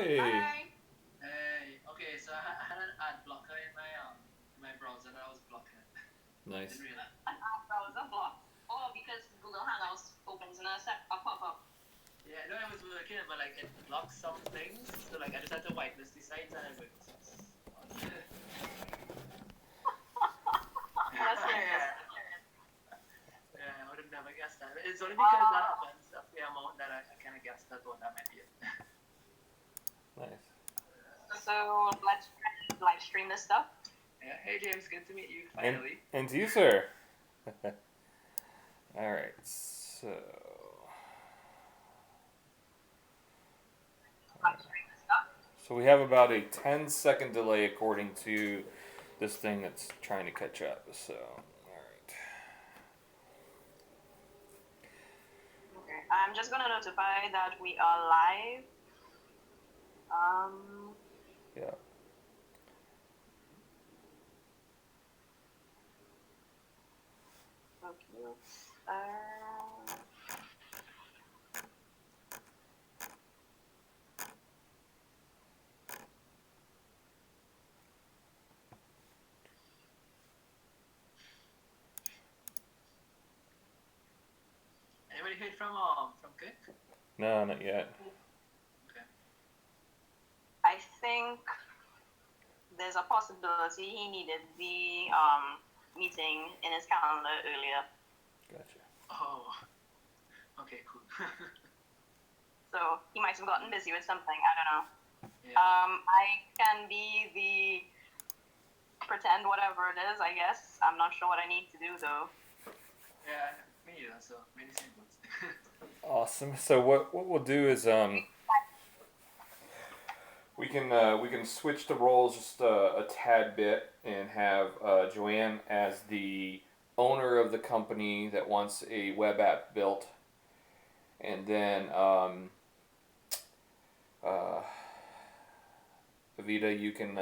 Hey. Hi. Hey, okay, so I had an ad blocker in my browser that I was blocking it. Nice. Didn't realize. An app browser block. Oh, because Google Hangouts opens in a pop-up. Yeah, no, it was working, but like it blocks some things. So like I just had to whitelist these sites and it worked. That's hilarious. yeah, yeah, I would have never guessed that. It's only because that happens a fair amount that I kind of guessed that what that might be it. Nice. So let's live stream this stuff. Yeah, hey James, good to meet you And, finally. and to you, sir. All right. Live stream this stuff. So we have about a 10-second delay according to this thing that's trying to catch up. So, all right. Okay. I'm just gonna notify that we are live. Yeah. Okay. Anybody heard from Kirk? No, not yet. Okay. I think there's a possibility he needed the meeting in his calendar earlier. Gotcha. Oh. Okay, cool. So he might have gotten busy with something. I don't know. Yeah. I can be the pretend whatever it is, I guess. I'm not sure what I need to do though. Yeah, me neither. So many symbols. Awesome. So what we'll do is we can switch the roles just a tad bit and have Joanne as the owner of the company that wants a web app built, and then Avita, you can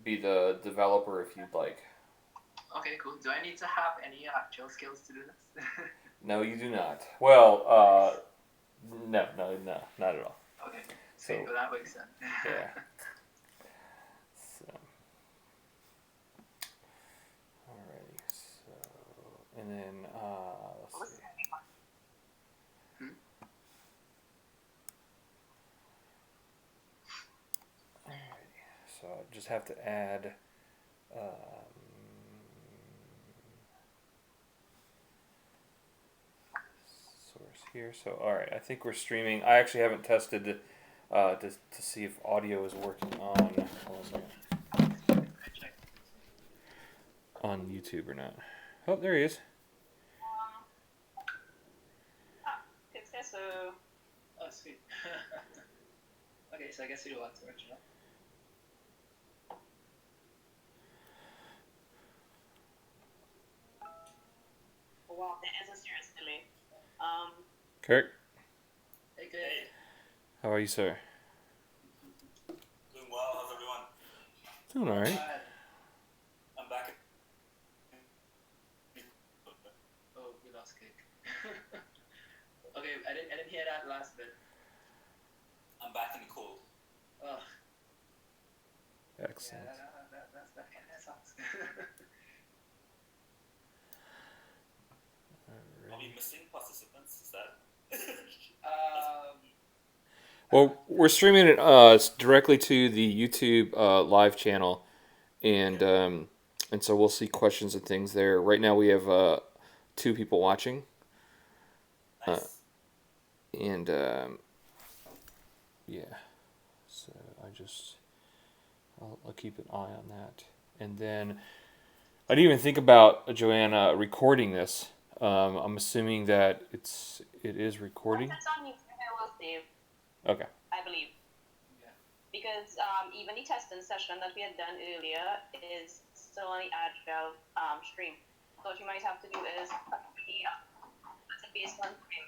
be the developer if you'd like. Okay, cool. Do I need to have any actual skills to do this? No, you do not. Well, no, not at all. Okay. So, Well, that makes sense. yeah. So, alrighty. So, and then let's see. Alrighty. So I just have to add. Source here. So all right, I think we're streaming. I actually haven't tested to see if audio is working on. Hold on a second. On YouTube or not. Oh, there he is. So. Oh, sweet. Okay, so I guess you do want to original. Wow, there is a serious delay. Kirk. Hey, good. How are you, sir? Doing well. How's everyone? Doing all right. I'm back. Oh, we lost cake. Okay, I didn't hear that last bit. I'm back in the cold. Oh. Excellent. Yeah, that kind of sucks. Are we missing participants? Is that? Well, we're streaming it directly to the YouTube live channel, and so we'll see questions and things there. Right now, we have 2 people watching. Nice. And yeah, so I'll keep an eye on that. And then I didn't even think about Joanna recording this. I'm assuming that it is recording. Once it's on YouTube, it will save. Okay. I believe. Yeah. Because even the testing session that we had done earlier is still on the Agile stream. So what you might have to do is that's a base one stream.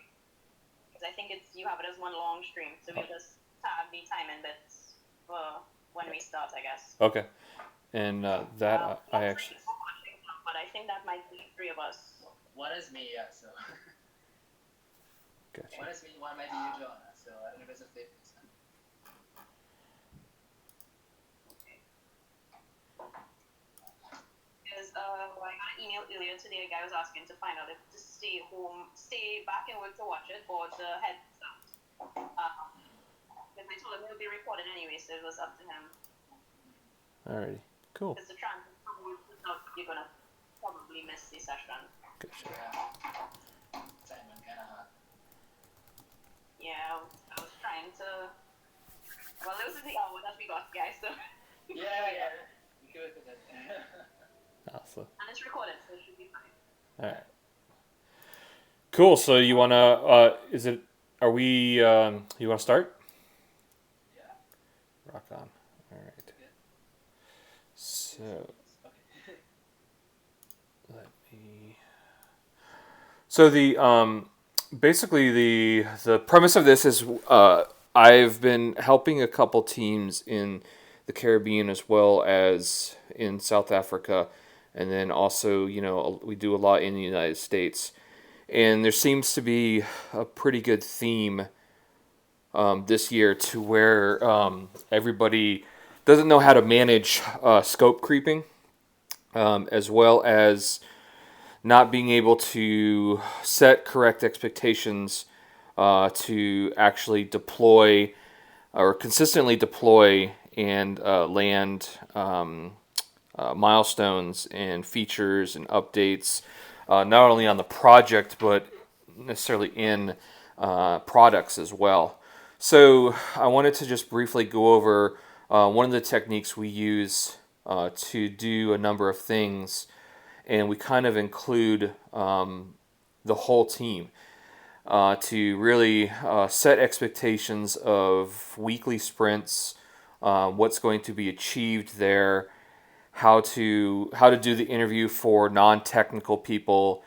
Because I think you have it as one long stream, so we'll just have the timing bits for when we start, I guess. Okay. And that I actually. But I think that might be 3 of us. One is me, yeah. So. One is me, one might be you, Joanna. So I don't know if it's a fit. Because I got an email earlier today. A guy was asking to find out if to stay home, stay back and work to watch it, or to head south. Because I told him it would be recorded anyway, so it was up to him. Alrighty. Cool. Because the transit from work to south, you're gonna probably miss the session. Gotcha. Yeah. Simon kind of hard. Yeah, I was trying to. Well, this is the hour that we got, guys. So. Yeah. You can work with it. Awesome. And it's recorded, so it should be fine. All right. Cool. So you wanna? Is it? Are we? You wanna start? Yeah. Rock on. All right. Good. So Okay. let me. So the basically the premise of this is I've been helping a couple teams in the Caribbean as well as in South Africa, and then also we do a lot in the United States, and there seems to be a pretty good theme this year to where everybody doesn't know how to manage scope creeping, as well as not being able to set correct expectations to actually deploy or consistently deploy and land milestones and features and updates, not only on the project but necessarily in products as well. So I wanted to just briefly go over one of the techniques we use to do a number of things, and we kind of include the whole team to really set expectations of weekly sprints, what's going to be achieved there, how to do the interview for non-technical people,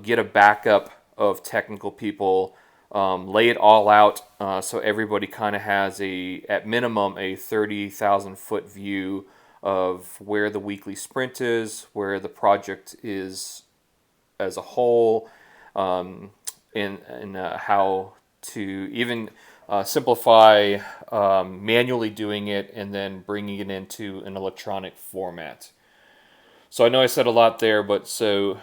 get a backup of technical people, lay it all out so everybody kind of has at minimum a 30,000 foot view of where the weekly sprint is, where the project is as a whole, and how to even simplify manually doing it and then bringing it into an electronic format. So I know I said a lot there, but so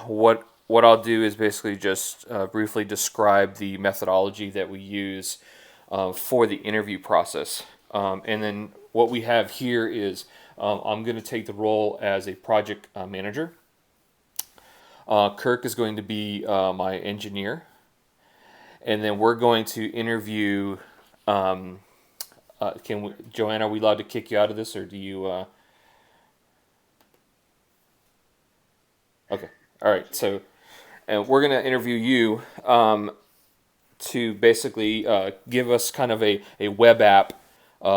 what I'll do is basically just briefly describe the methodology that we use for the interview process. And then what we have here is I'm going to take the role as a project manager. Kirk is going to be my engineer. And then we're going to interview. Joanna, are we allowed to kick you out of this, or do you? Okay. All right. So, and we're going to interview you to basically give us kind of a web app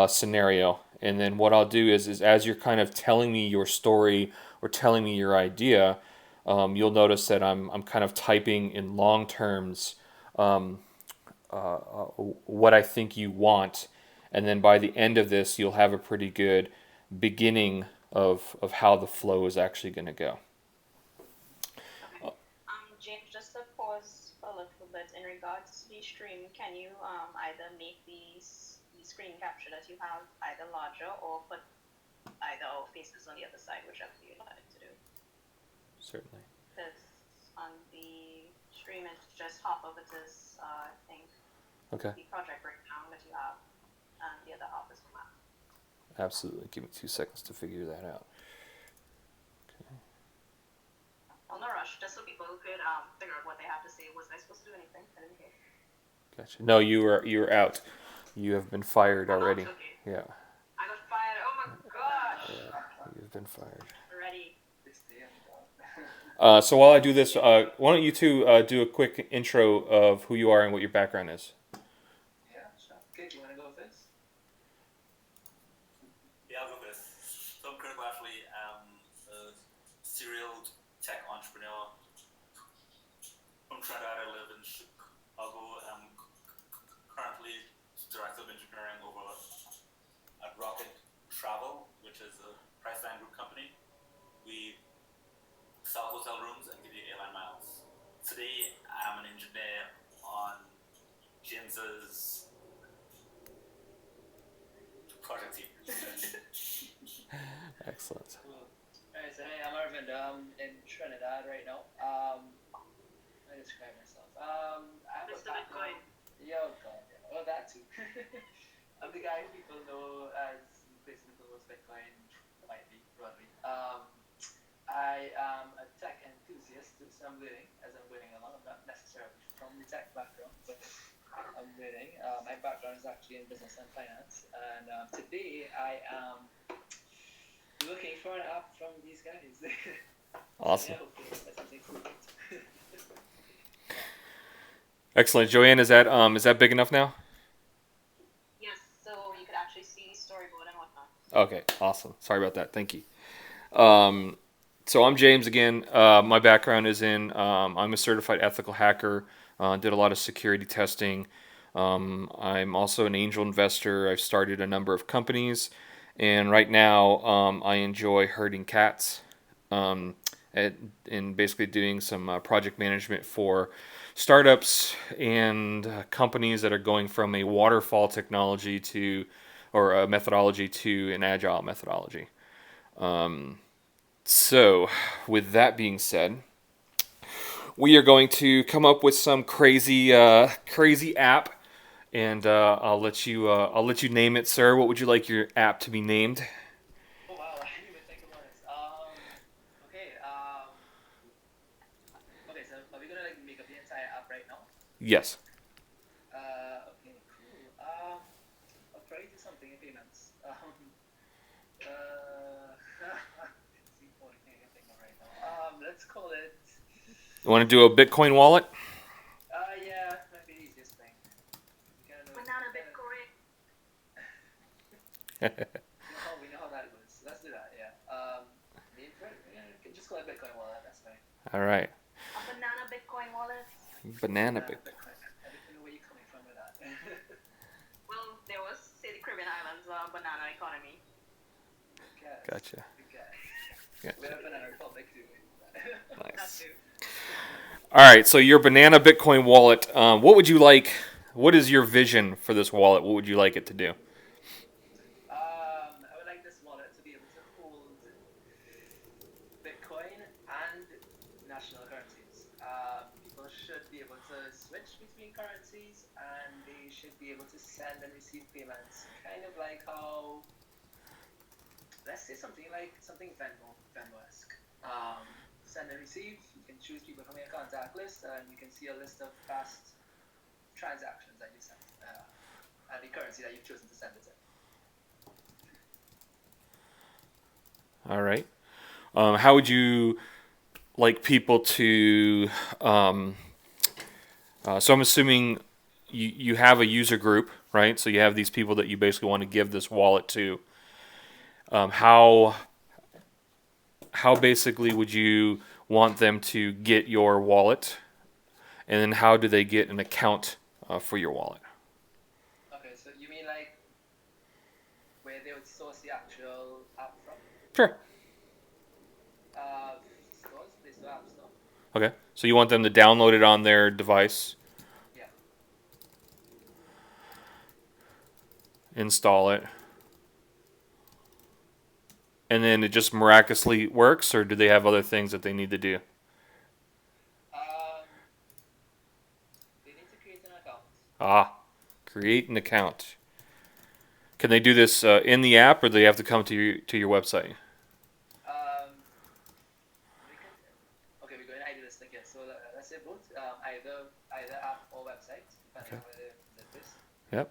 scenario. And then what I'll do is as you're kind of telling me your story or telling me your idea, you'll notice that I'm kind of typing in long terms what I think you want. And then by the end of this, you'll have a pretty good beginning of how the flow is actually going to go. James, just to pause a little bit in regards to the stream, can you either make the screen capture that you have either larger or put either our faces on the other side, whichever you'd like to do? Certainly. Because on the stream, it's just half of it is, I think, Okay. the project breakdown that you have, and the other half is the map. Absolutely. Give me 2 seconds to figure that out. Well, no rush, just so people could figure out what they have to say. Was I supposed to do anything? I didn't hear. Gotcha. No, you're out. You have been fired already. Okay. Yeah. I got fired. Oh my gosh. Yeah. You've been fired. Ready. So while I do this, why don't you two do a quick intro of who you are and what your background is? Yeah, sure. Okay, do you want to go first? Yeah, I'll go first. So I'm Kirk Lashley. I'm a serial tech entrepreneur from Trinidad. I live in Chicago. I'm currently director of engineering over at Rocket Travel, which is a Priceline Group company. We sell hotel rooms and give you airline miles. Today, I'm an engineer on too. I'm the guy people know as basically the most Bitcoin widely, broadly. I am a tech enthusiast, so I'm learning as I'm going along. I'm not necessarily from the tech background, but I'm learning. My background is actually in business and finance, and today I am looking for an app from these guys. Awesome. Yeah, hopefully that's something cool. Excellent. Joanne, is that big enough now? Yes, so you could actually see storyboard and whatnot. Okay, awesome. Sorry about that. Thank you. So I'm James again. My background is I'm a certified ethical hacker. Did a lot of security testing. I'm also an angel investor. I've started a number of companies, and right now I enjoy herding cats, um, and basically doing some project management for startups and companies that are going from a waterfall technology to, or a methodology to an agile methodology. So, with that being said, we are going to come up with some crazy app, and I'll let you name it, sir. What would you like your app to be named? Oh wow, I didn't even think about this. Okay. Okay. So are we gonna like make up the entire app right now? Yes. Okay. Cool. I'll probably do something in payments. It's the only thing I can think of right now. Let's call it. You want to do a Bitcoin wallet? Yeah, might be the easiest thing. We kind of know. Banana Bitcoin. We know how that goes. Let's do that. Yeah. Name for it. Yeah, you can just call it Bitcoin wallet. That's fine. All right. A banana Bitcoin wallet. Banana Banana Bitcoin. Bitcoin. I don't know where you're coming from with that. Well, there was, say, the Caribbean Islands banana economy. Guys, Gotcha. good guy. Gotcha. We have Banana Republic too. That Nice. too. All right. So your Banana Bitcoin wallet. What would you like? What is your vision for this wallet? What would you like it to do? I would like this wallet to be able to hold Bitcoin and national currencies. People should be able to switch between currencies, and they should be able to send and receive payments, kind of like how, let's say something Venmo-esque. Send and receive. You can choose people from your contact list, and you can see a list of past transactions that you sent, and the currency that you've chosen to send it in. All right. How would you like people to? So I'm assuming you have a user group, right? So you have these people that you basically want to give this wallet to. How basically would you want them to get your wallet, and then how do they get an account for your wallet? Okay, so you mean like where they would source the actual app from? Sure. Stores, Play Store, App Store. Okay. So you want them to download it on their device, Yeah. install it, and then it just miraculously works, or do they have other things that they need to do? They need to create an account. Create an account. Can they do this in the app, or do they have to come to your website? We can. Okay, we're going idealistic here. So let's say both, either app or website, depending on where they visit this. Yep.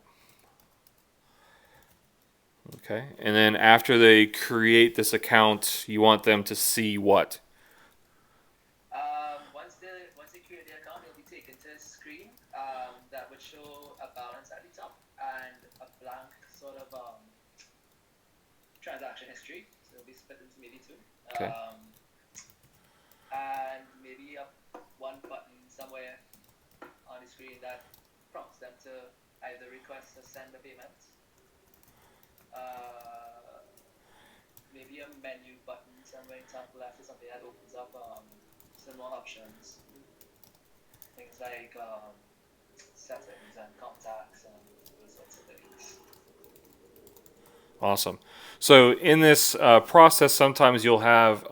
Okay. And then after they create this account, you want them to see what? Once they create the account, they'll be taken to a screen that would show a balance at the top and a blank sort of transaction history. So it'll be split into maybe two. Okay. And maybe one button somewhere on the screen that prompts them to either request or send a payment. Maybe a menu button somewhere in top left or something that opens up some more options. Things like settings and contacts and those sorts of things. Awesome. So in this process, sometimes you'll have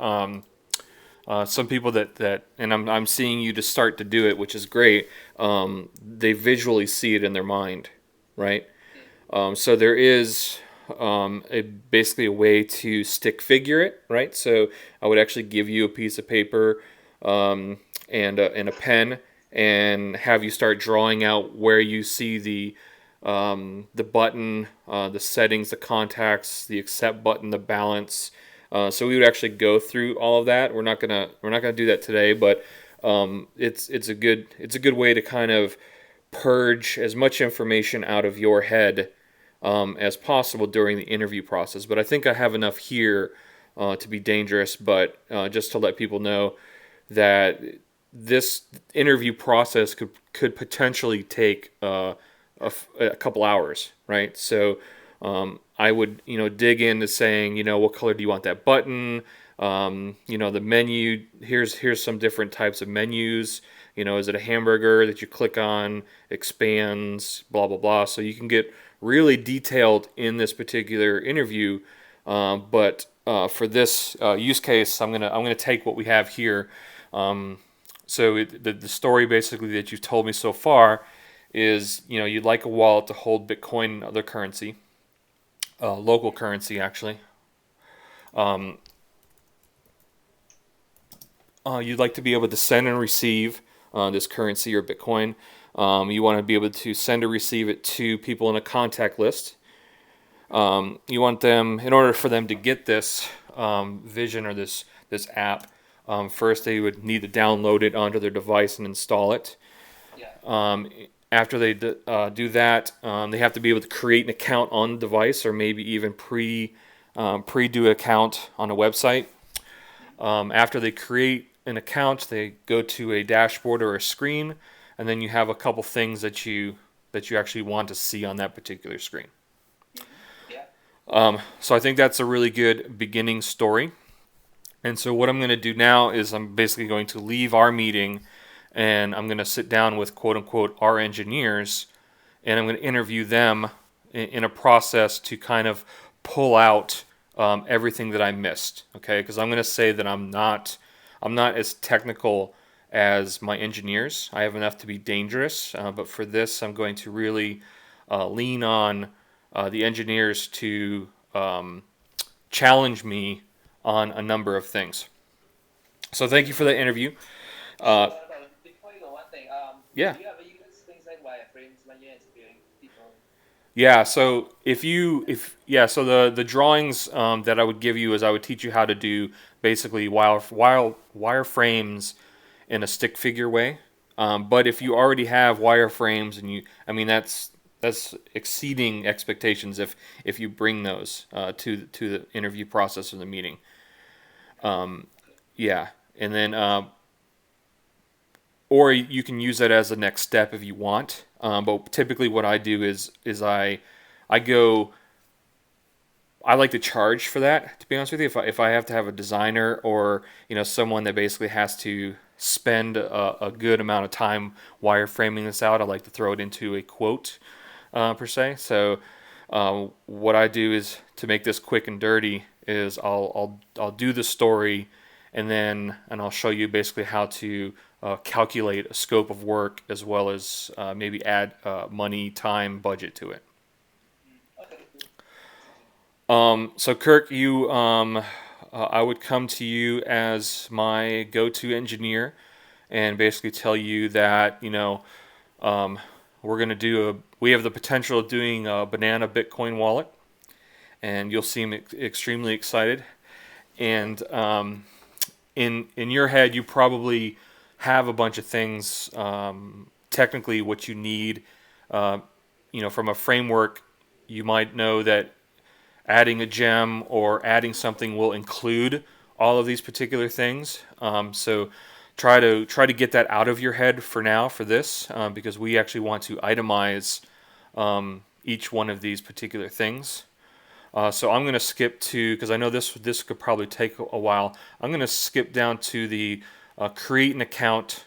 some people that and I'm seeing you to start to do it, which is great. They visually see it in their mind, right? So there is basically a way to stick figure it, right? So I would actually give you a piece of paper and a pen and have you start drawing out where you see the button, the settings, the contacts, the accept button, the balance. So we would actually go through all of that. We're not gonna do that today, but it's a good way to kind of purge as much information out of your head as possible during the interview process. But I think I have enough here to be dangerous, but just to let people know that this interview process could potentially take a couple hours, right? So I would dig into saying what color do you want that button, the menu. Here's some different types of menus. Is it a hamburger that you click on, expands, blah blah blah. So you can get really detailed in this particular interview. But for this use case, I'm gonna take what we have here. So the story basically that you've told me so far is you'd like a wallet to hold Bitcoin and other currency, local currency actually. You'd like to be able to send and receive this currency or Bitcoin. You want to be able to send or receive it to people in a contact list. You want them, in order for them to get this vision or this app, first they would need to download it onto their device and install it. Yeah. After they do that, they have to be able to create an account on the device, or maybe even pre do an account on a website. After they create an account, they go to a dashboard or a screen, and then you have a couple things that you actually want to see on that particular screen. Yeah. So I think that's a really good beginning story. And so what I'm going to do now is I'm basically going to leave our meeting, and I'm going to sit down with quote unquote our engineers, and I'm going to interview them in a process to kind of pull out everything that I missed. Okay, because I'm going to say that I'm not as technical as my engineers. I have enough to be dangerous, but for this, I'm going to really lean on the engineers to challenge me on a number of things. So thank you for that interview. Uh, Before you go, one thing. yeah. Do you ever use things like wireframes when you're interviewing people? Yeah, so so the drawings that I would give you is I would teach you how to do basically wireframes in a stick figure way. But if you already have wireframes and that's exceeding expectations if you bring those to the interview process or the meeting. Yeah, and then or you can use that as the next step if you want. But typically, what I do is I go. I like to charge for that. To be honest with you, if I have to have a designer or someone that basically has to spend a good amount of time wireframing this out, I like to throw it into a quote per se. So what I do is to make this quick and dirty is I'll do the story and I'll show you basically how to calculate a scope of work as well as maybe add money, time, budget to it. Okay, cool. So Kirk, I would come to you as my go-to engineer and basically tell you that we have the potential of doing a banana Bitcoin wallet, and you'll seem extremely excited. And in your head, you probably have a bunch of things. Technically, what you need, from a framework, you might know that adding a gem or adding something will include all of these particular things. So try to get that out of your head for now for this, because we actually want to itemize each one of these particular things. So I'm going to skip to, because I know this could probably take a while. I'm going to skip down to the create an account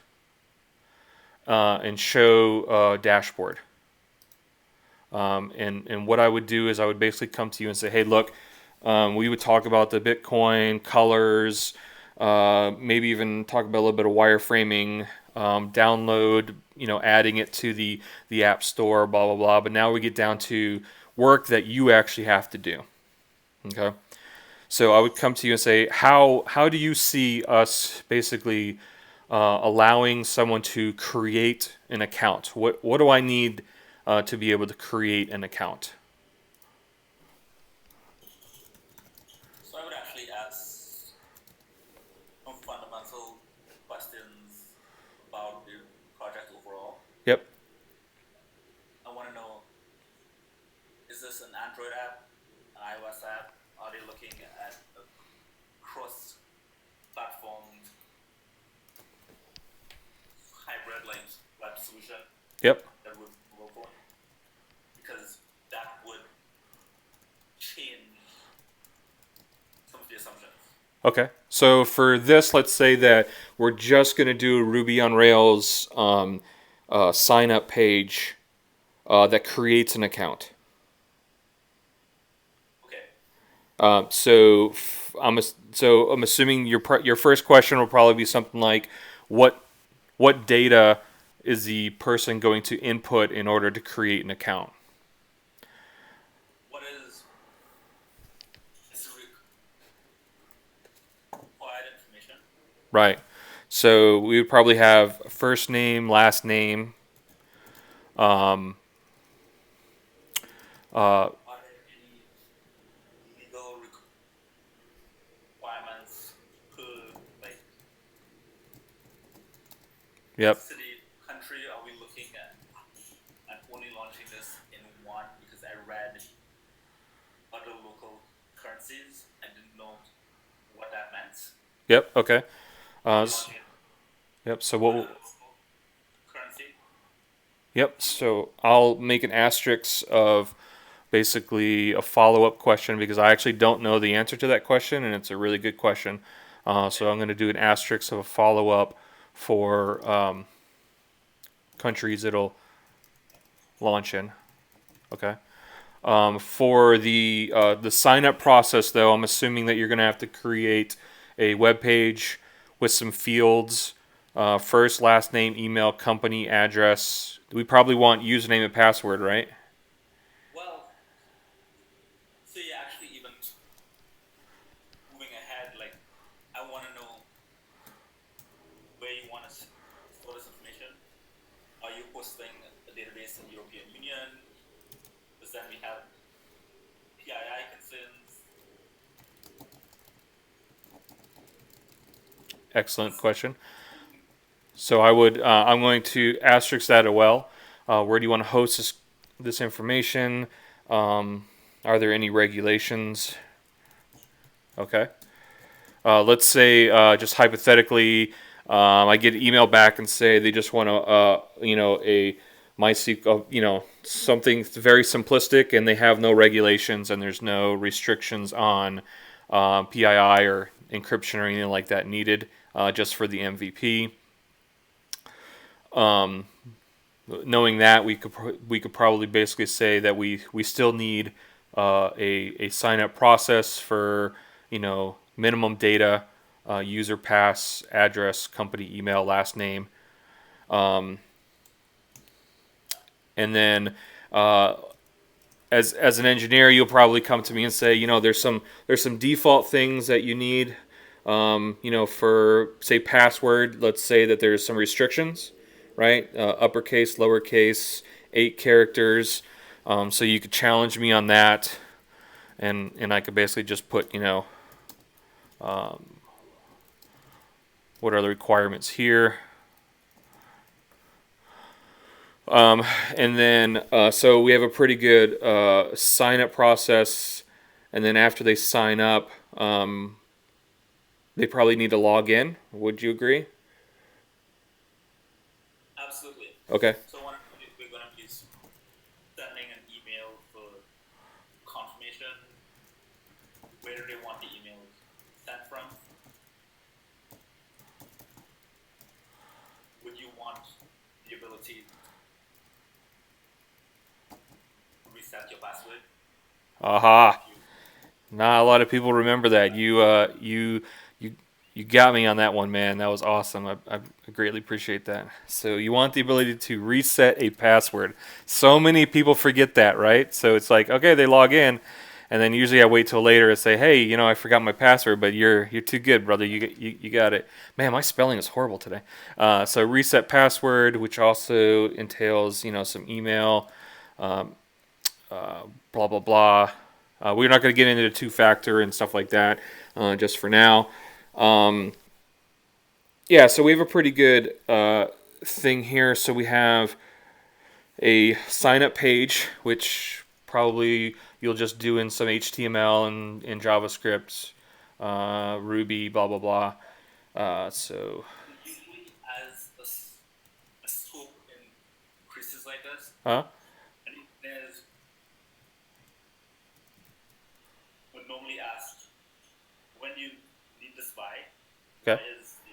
and show dashboard. And what I would do is I would basically come to you and say, hey, look, we would talk about the Bitcoin colors, maybe even talk about a little bit of wireframing. download, adding it to the app store, blah blah blah. But now we get down to work that you actually have to do. Okay. So I would come to you and say, how do you see us basically allowing someone to create an account? What do I need to be able to create an account? So I would actually ask some fundamental questions about the project overall. Yep. I want to know, is this an Android app, an iOS app? Are they looking at a cross-platform hybrid like web solution Yep. that would work on? Because that would change some of the assumptions. Okay. So for this, let's say that we're just going to do a Ruby on Rails sign up page that creates an account. Okay. So I'm assuming your first question will probably be something like, what data is the person going to input in order to create an account? What is required information? Right. So we would probably have first name, last name. Um, Are there any legal requirements per like yep. city, country? Are we looking at only launching this in one? Because I read other local currencies and didn't know what that meant. Yep. Okay. Launching Yep. So one what? local currency. Yep. So I'll make an asterisk of basically a follow-up question because I actually don't know the answer to that question, and it's a really good question. So I'm going to do an asterisk of a follow-up for countries it'll launch in. Okay. For the sign-up process, though, I'm assuming that you're going to have to create a web page with some fields: first, last name, email, company, address. We probably want username and password, right? Well, see, actually, even moving ahead, like I want to know where you want to store this information. Are you hosting a database in the European Union? Because then we have PII concerns. Excellent question. So I'm going to asterisk that as well. Where do you want to host this information? Are there any regulations? Okay. Let's say just hypothetically, I get an email back and say they just want a MySQL, something very simplistic, and they have no regulations and there's no restrictions on PII or encryption or anything like that needed, just for the MVP. Knowing that, we could probably basically say that we still need a sign up process for minimum data, user pass, address, company email, last name, and then as an engineer, you'll probably come to me and say, there's some default things that you need. For say password, let's say that there's some restrictions, right? Uppercase, lowercase, 8 characters. So you could challenge me on that, and I could basically just put, what are the requirements here. And then, so we have a pretty good sign up process, and then after they sign up, they probably need to log in. Would you agree? Absolutely. Okay. So we're going to be sending an email for confirmation. Where do they want the email sent from? Would you want the ability to reset your password? Aha. Not a lot of people remember that. You got me on that one, man. That was awesome. I greatly appreciate that. So you want the ability to reset a password. So many people forget that, right? So it's like, okay, they log in, and then usually I wait till later and say, hey, I forgot my password, but you're too good, brother. You got it. Man, my spelling is horrible today. So reset password, which also entails some email, um, blah blah blah. We're not going to get into the two-factor and stuff like that just for now. Um, yeah, so we have a pretty good thing here. So we have a sign-up page, which probably you'll just do in some HTML and JavaScript, Ruby, blah blah blah. So, Usually, as a scope increases like this, huh? and there's would normally ask when you need this by, Okay. is the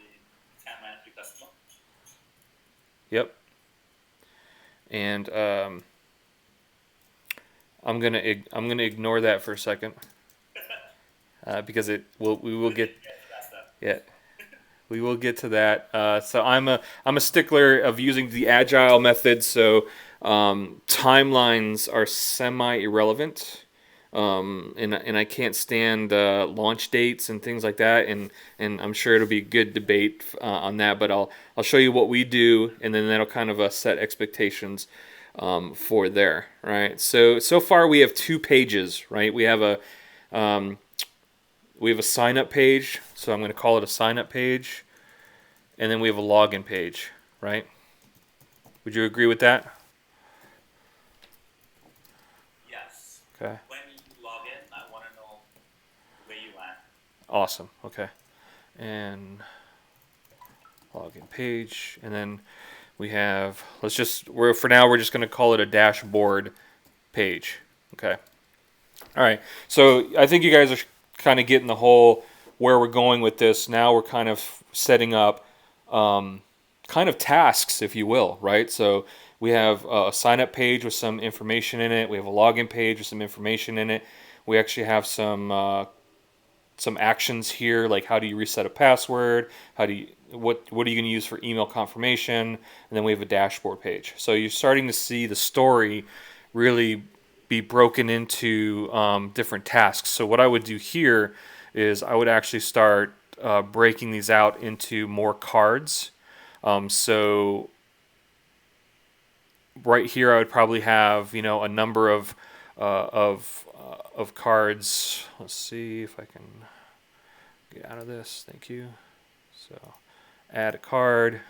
timeline to customer. Yep. And I'm gonna ignore that for a second because we will get yeah. We will get to that. So I'm a stickler of using the agile method. So timelines are semi irrelevant, and I can't stand launch dates and things like that. And I'm sure it'll be a good debate on that. But I'll show you what we do, and then that'll kind of set expectations for there. Right. So far we have 2 pages. Right. We have a sign up page, so I'm going to call it a sign up page, and then we have a login page, right? Would you agree with that? Yes. Okay. When you log in, I want to know where you land. Awesome. Okay. And login page, and then we have we're just going to call it a dashboard page. Okay. All right. So I think you guys are kind of getting the whole where we're going with this. Now we're kind of setting up kind of tasks, if you will, right? So we have a sign up page with some information in it. We have a login page with some information in it. We actually have some actions here, like how do you reset a password? What are you going to use for email confirmation? And then we have a dashboard page. So you're starting to see the story really be broken into different tasks. So what I would do here is I would actually start breaking these out into more cards. So right here, I would probably have a number of cards. Let's see if I can get out of this. Thank you. So add a card,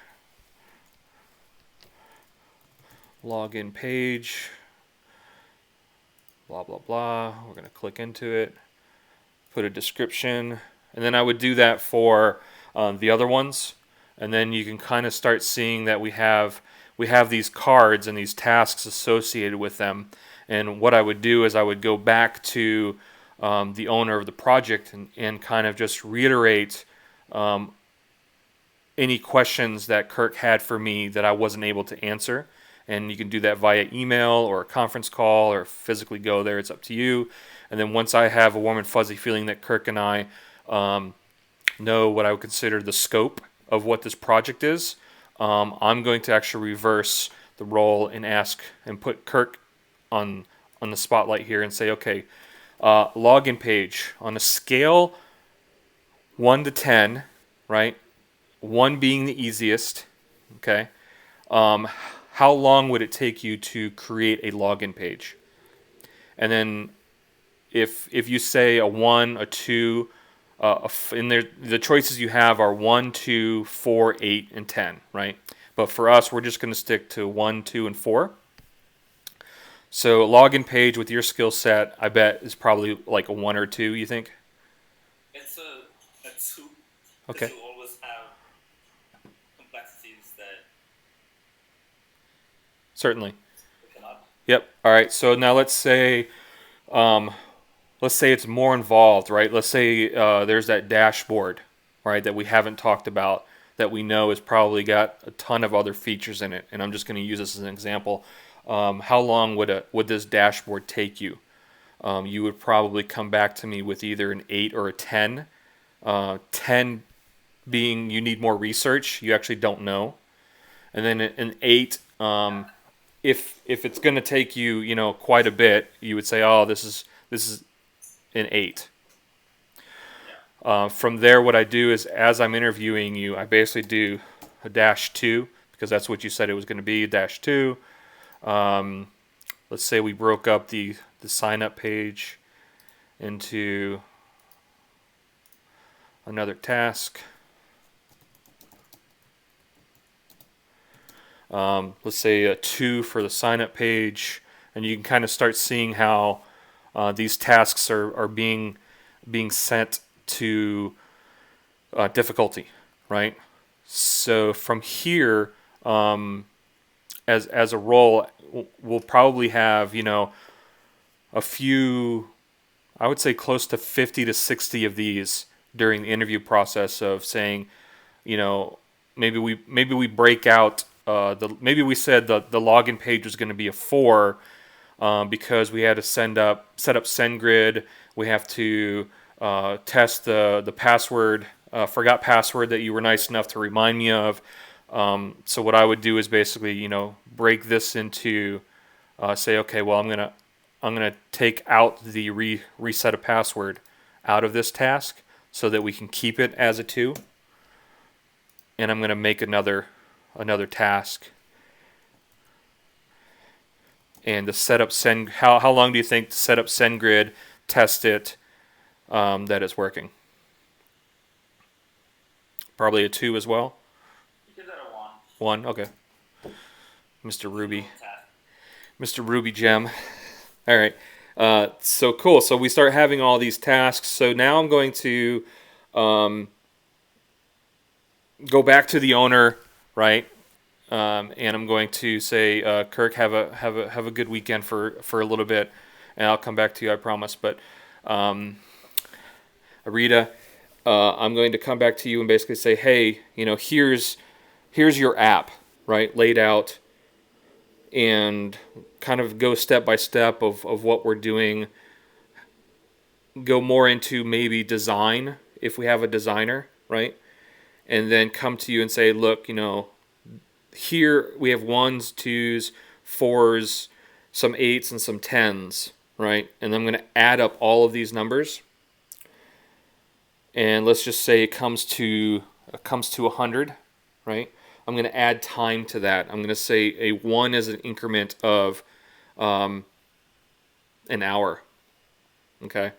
login page, blah blah blah. We're gonna click into it, put a description, and then I would do that for the other ones, and then you can kind of start seeing that we have these cards and these tasks associated with them. And what I would do is I would go back to the owner of the project and kind of just reiterate any questions that Kirk had for me that I wasn't able to answer. And you can do that via email or a conference call or physically go there. It's up to you. And then once I have a warm and fuzzy feeling that Kirk and I know what I would consider the scope of what this project is, I'm going to actually reverse the role and ask and put Kirk on the spotlight here and say, okay, login page on a scale 1 to 10, right? 1 being the easiest, okay? How long would it take you to create a login page? And then if you say a 1, a 2, and the choices you have are 1, 2, 4, 8, and 10, right? But for us, we're just going to stick to 1, 2, and 4. So a login page with your skill set, I bet, is probably like a 1 or 2, you think? It's a 2. Okay. You always have complexities that Certainly. come up. Yep. All right. So now let's say it's more involved, right? Let's say there's that dashboard, right, that we haven't talked about that we know has probably got a ton of other features in it. And I'm just going to use this as an example. How long would this dashboard take you? You would probably come back to me with either an 8 or a 10. 10 being you need more research, you actually don't know. And then an 8, if it's going to take you, quite a bit, you would say, oh, this is an 8. From there, what I do is, as I'm interviewing you, I basically do a -2, because that's what you said it was going to be, -2. Let's say we broke up the sign up page into another task. Let's say a 2 for the sign up page, and you can kind of start seeing how these tasks are being sent to difficulty, right? So from here, as a role, we'll probably have a few, I would say close to 50 to 60 of these during the interview process of saying, maybe we break out maybe we said the login page was going to be a 4 because we had to set up SendGrid. We have to test the password, forgot password that you were nice enough to remind me of. So what I would do is basically, break this into, say, okay, well, I'm gonna take out the reset a password out of this task so that we can keep it as a 2, and I'm gonna make another task. And the setup send, how long do you think to set up SendGrid, test it, that it's working? Probably a 2 as well. You give that a 1. 1, okay. Mr. Ruby Gem. All right. So cool. So we start having all these tasks. So now I'm going to go back to the owner, right? And I'm going to say, Kirk, have a good weekend for a little bit, and I'll come back to you, I promise. But Arita, I'm going to come back to you and basically say, hey, here's your app, right, laid out, and kind of go step by step of what we're doing. Go more into maybe design if we have a designer, right? And then come to you and say, look, here we have 1s, 2s, 4s, some 8s, and some 10s, right? And I'm going to add up all of these numbers. And let's just say it comes to 100, right? I'm going to add time to that. I'm going to say a 1 is an increment of an hour. Okay,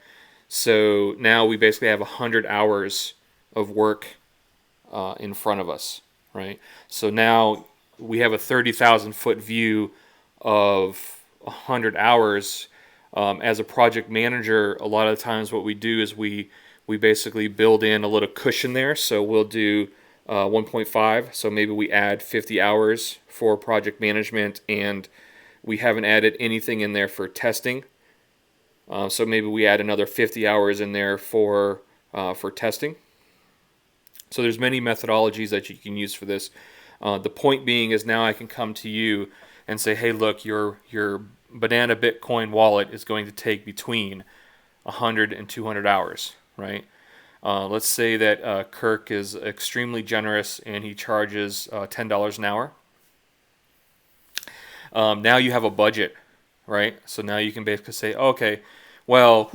so now we basically have 100 hours of work in front of us, right? So now we have a 30,000 foot view of 100 hours. As a project manager, a lot of the times what we do is we basically build in a little cushion there. So we'll do 1.5. So maybe we add 50 hours for project management, and we haven't added anything in there for testing. So maybe we add another 50 hours in there for testing. So there's many methodologies that you can use for this. The point being is now I can come to you and say, hey, look, your Banana Bitcoin wallet is going to take between 100 and 200 hours, right? Let's say that Kirk is extremely generous and he charges $10 an hour. Now you have a budget, right? So now you can basically say, okay, well,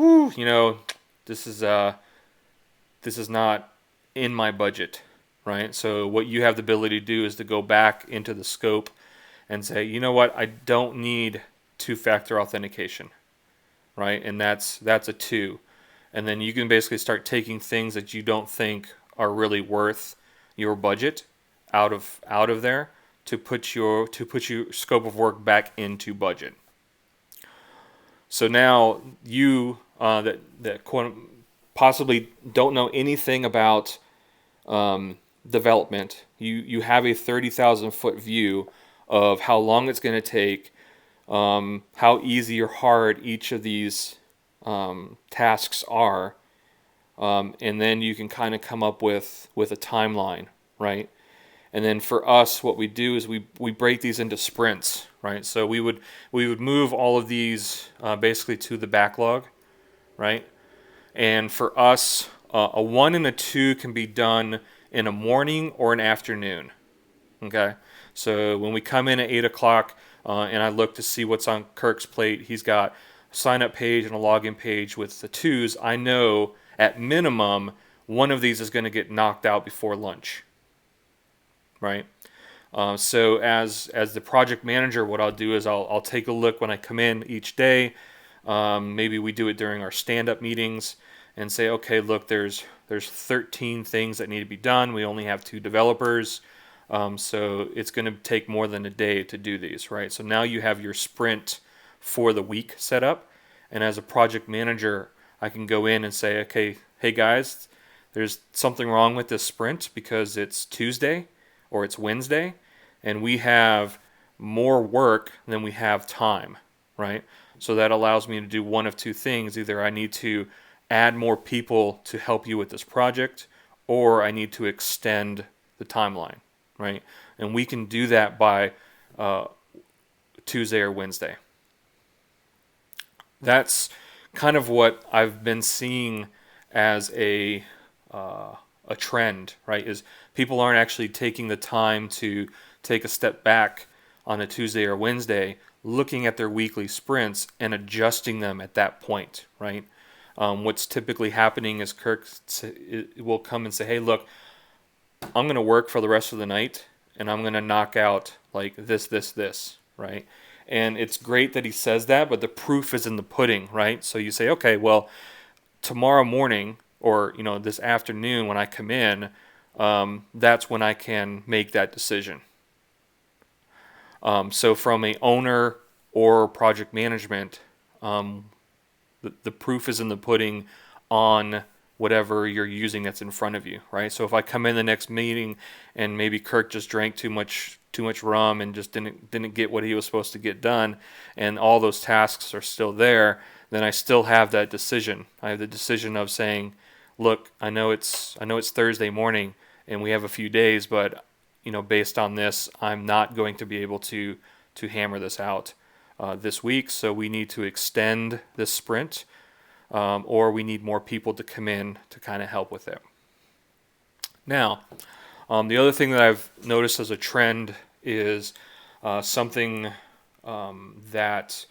this is not in my budget, right? So what you have the ability to do is to go back into the scope and say, you know what, I don't need 2-factor authentication, right? And that's a 2. And then you can basically start taking things that you don't think are really worth your budget out of there to put your scope of work back into budget. So now you that possibly don't know anything about development, you have a 30,000 foot view of how long it's going to take, how easy or hard each of these tasks are, and then you can kind of come up with a timeline, right? And then for us, what we do is we break these into sprints, right? So we would move all of these basically to the backlog, right? And for us, a 1 and a 2 can be done in a morning or an afternoon. Okay, so when we come in at 8 o'clock and I look to see what's on Kirk's plate, he's got a sign up page and a login page with the twos. I know at minimum one of these is going to get knocked out before lunch, right? So as the project manager, what I'll do is I'll take a look when I come in each day. Maybe we do it during our stand-up meetings and say, okay, look, there's 13 things that need to be done. We only have 2 developers. So it's going to take more than a day to do these, right? So now you have your sprint for the week set up. And as a project manager, I can go in and say, okay, hey guys, there's something wrong with this sprint because it's Tuesday or it's Wednesday and we have more work than we have time, right? So that allows me to do one of 2 things. Either I need to add more people to help you with this project, or I need to extend the timeline, right? And we can do that by Tuesday or Wednesday. That's kind of what I've been seeing as a trend, right? Is people aren't actually taking the time to take a step back on a Tuesday or Wednesday, looking at their weekly sprints and adjusting them at that point, right? What's typically happening is Kirk will come and say, hey, look, I'm going to work for the rest of the night and I'm going to knock out like this, right? And it's great that he says that, but the proof is in the pudding, right? So you say, okay, well, tomorrow morning or this afternoon when I come in, that's when I can make that decision. So from a owner or project management, the proof is in the pudding on whatever you're using that's in front of you, right? So if I come in the next meeting and maybe Kirk just drank too much rum and just didn't get what he was supposed to get done, and all those tasks are still there, then I still have that decision. I have the decision of saying, look, I know it's Thursday morning and we have a few days, but based on this, I'm not going to be able to hammer this out this week. So we need to extend this sprint, or we need more people to come in to kind of help with it. Now, the other thing that I've noticed as a trend is something that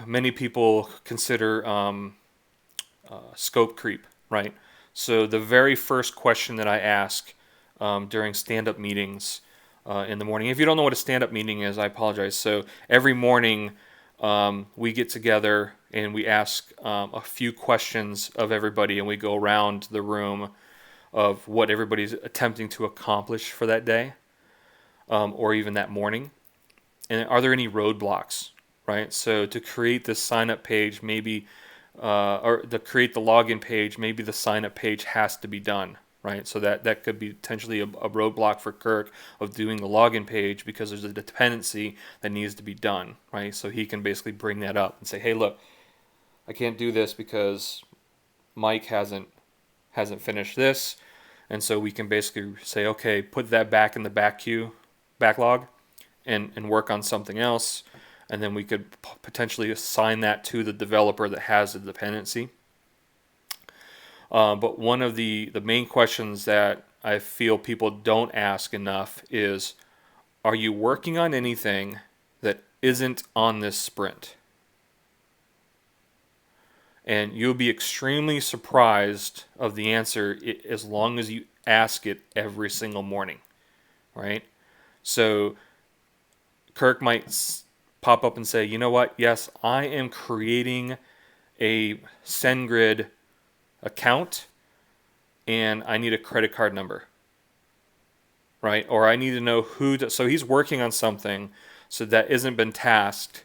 many people consider scope creep, right? So the very first question that I ask during stand-up meetings in the morning. If you don't know what a stand-up meeting is, I apologize. So every morning we get together and we ask a few questions of everybody, and we go around the room of what everybody's attempting to accomplish for that day or even that morning. And are there any roadblocks, right? So to create this sign-up page, maybe, or to create the login page, maybe the sign-up page has to be done, right? So that could be potentially a roadblock for Kirk of doing the login page because there's a dependency that needs to be done, right? So he can basically bring that up and say, hey, look, I can't do this because Mike hasn't finished this. And so we can basically say, okay, put that back in the backlog and work on something else. And then we could potentially assign that to the developer that has the dependency. But one of the main questions that I feel people don't ask enough is, are you working on anything that isn't on this sprint? And you'll be extremely surprised of the answer as long as you ask it every single morning, right? So Kirk might pop up and say, you know what? Yes, I am creating a SendGrid account and I need a credit card number, right? Or I need to know so he's working on something so that isn't been tasked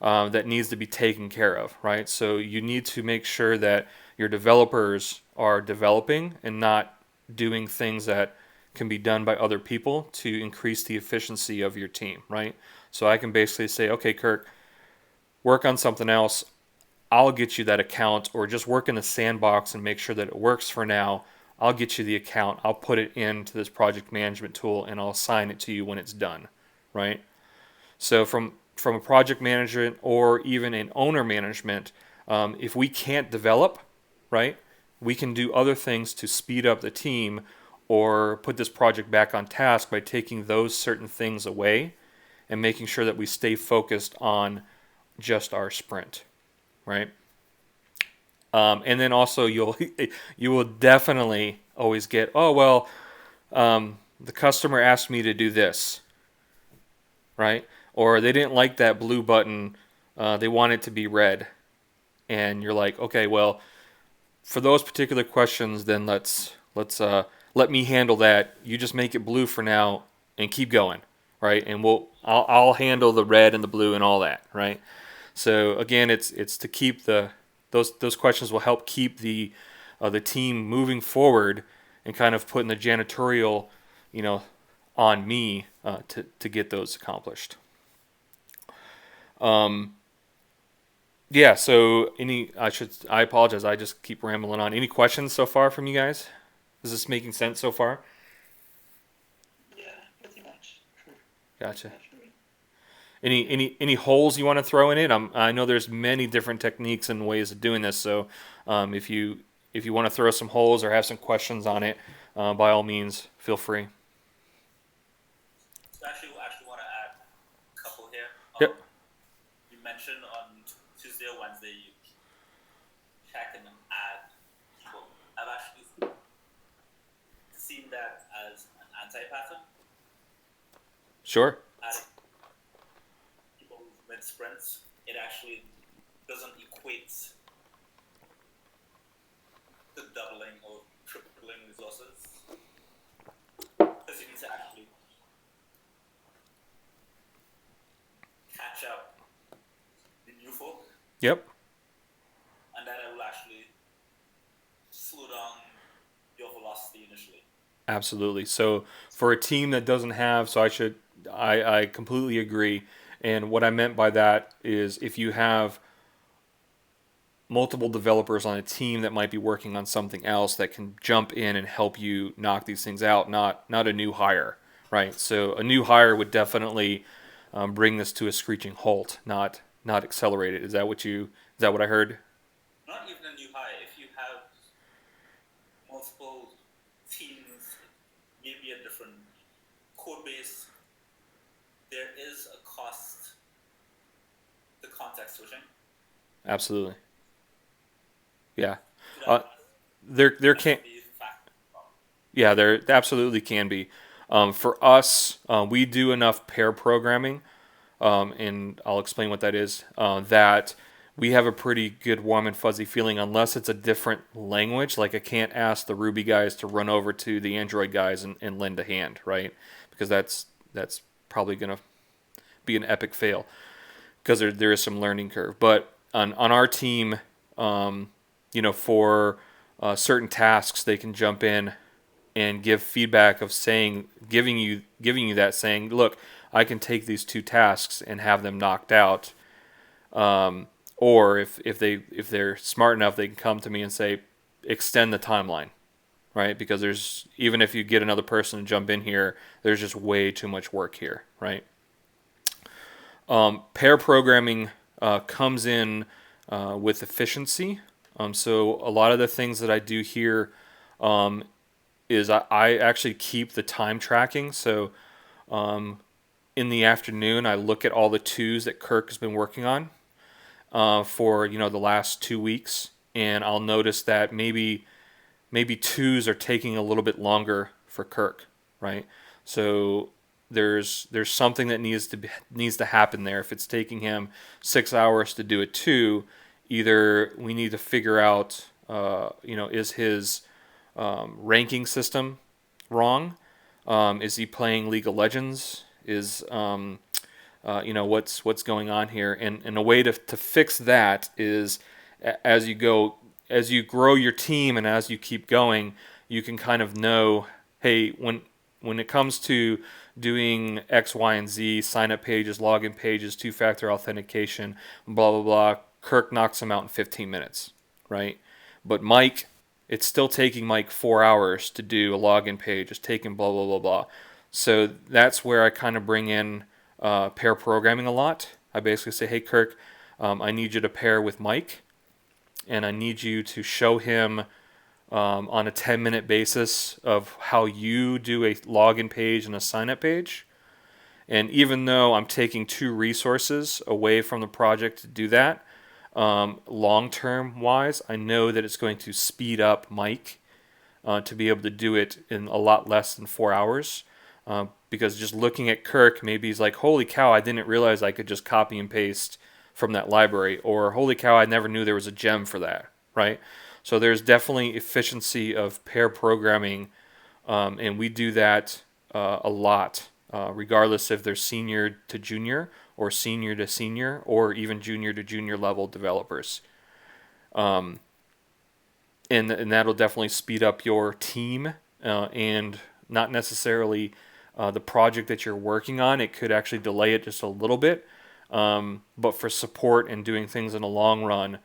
that needs to be taken care of, right? So you need to make sure that your developers are developing and not doing things that can be done by other people to increase the efficiency of your team, right? So I can basically say, okay, Kirk, work on something else. I'll get you that account, or just work in the sandbox and make sure that it works for now. I'll get you the account. I'll put it into this project management tool and I'll assign it to you when it's done, right? So from a project management or even an owner management, if we can't develop, right, we can do other things to speed up the team or put this project back on task by taking those certain things away and making sure that we stay focused on just our sprint, right? And then also you will definitely always get, oh well, the customer asked me to do this, right? Or they didn't like that blue button, they want it to be red, and you're like, okay, well, for those particular questions, then let me handle that. You just make it blue for now and keep going, right? And I'll handle the red and the blue and all that, right? So again, it's to keep those questions will help keep the team moving forward and kind of putting the janitorial, on me to get those accomplished. Yeah. So I apologize. I just keep rambling on. Any questions so far from you guys? Is this making sense so far? Yeah, pretty much. Gotcha. Actually. Any holes you want to throw in it? I know there's many different techniques and ways of doing this. So if you want to throw some holes or have some questions on it, by all means, feel free. So actually want to add a couple here. Yep. You mentioned on Tuesday or Wednesday you check and add people. I've actually seen that as an anti-pattern. Sure. Adding people mid sprints, it actually doesn't equate to doubling or tripling resources. Because you need to actually catch up the new folk, Yep. and that will actually slow down your velocity initially. Absolutely. So for a team that doesn't have, I completely agree. And what I meant by that is if you have multiple developers on a team that might be working on something else that can jump in and help you knock these things out, not a new hire, right? So a new hire would definitely bring this to a screeching halt, not accelerate it. Is that what I heard? Not even a new hire. If you have multiple teams, maybe a different code base, there is a cost to context switching. Absolutely. Yeah. So that There can't. be a factor. Yeah, there absolutely can be. For us, we do enough pair programming, and I'll explain what that is. That we have a pretty good warm and fuzzy feeling, unless it's a different language. Like I can't ask the Ruby guys to run over to the Android guys and lend a hand, right? Because that's probably going to be an epic fail because there is some learning curve. But on our team, for certain tasks, they can jump in and give feedback of giving you that saying, look, I can take these two tasks and have them knocked out. Or if they're smart enough, they can come to me and say, extend the timeline, right? Because even if you get another person to jump in here, there's just way too much work here, right? Pair programming comes in with efficiency. So a lot of the things that I do here is I actually keep the time tracking. So in the afternoon, I look at all the twos that Kirk has been working on for the last 2 weeks, and I'll notice that maybe twos are taking a little bit longer for Kirk, right? So there's something that needs to happen there. If it's taking him 6 hours to do a two, either we need to figure out, is his ranking system wrong? Is he playing League of Legends? Is what's going on here? And a way to fix that is as you grow your team and as you keep going, you can kind of know, hey, when it comes to doing X, Y, and Z, sign up pages, login pages, two-factor authentication, blah, blah, blah, Kirk knocks them out in 15 minutes, right? But Mike, it's still taking Mike 4 hours to do a login page. It's taking blah, blah, blah, blah. So that's where I kind of bring in pair programming a lot. I basically say, hey, Kirk, I need you to pair with Mike, and I need you to show him on a 10-minute basis of how you do a login page and a sign up page. And even though I'm taking 2 resources away from the project to do that, long term wise, I know that it's going to speed up Mike to be able to do it in a lot less than 4 hours. Because just looking at Kirk, maybe he's like, holy cow, I didn't realize I could just copy and paste from that library. Or holy cow, I never knew there was a gem for that, right? So there's definitely efficiency of pair programming, and we do that a lot, regardless if they're senior to junior or senior to senior or even junior to junior level developers. And that'll definitely speed up your team, and not necessarily the project that you're working on. It could actually delay it just a little bit, but for support and doing things in the long run,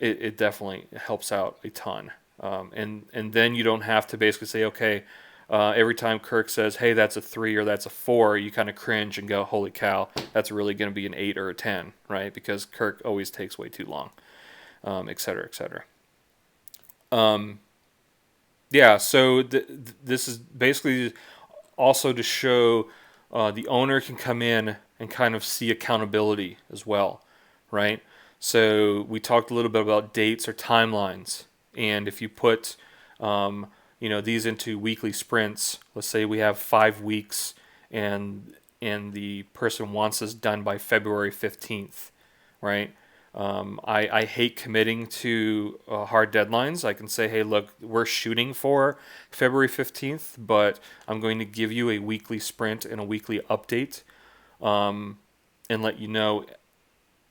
it definitely helps out a ton. And then you don't have to basically say, okay, every time Kirk says, hey, that's a 3 or that's a 4, you kind of cringe and go, holy cow, that's really going to be an 8 or a 10, right? Because Kirk always takes way too long, et cetera, et cetera. Yeah, so this is basically also to show the owner can come in and kind of see accountability as well, right? So we talked a little bit about dates or timelines, and if you put these into weekly sprints, let's say we have 5 weeks, and the person wants this done by February 15th, right? I hate committing to hard deadlines. I can say, hey, look, we're shooting for February 15th, but I'm going to give you a weekly sprint and a weekly update, and let you know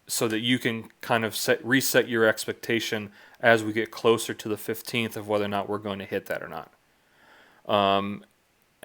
so that you can kind of reset your expectation as we get closer to the 15th of whether or not we're going to hit that or not.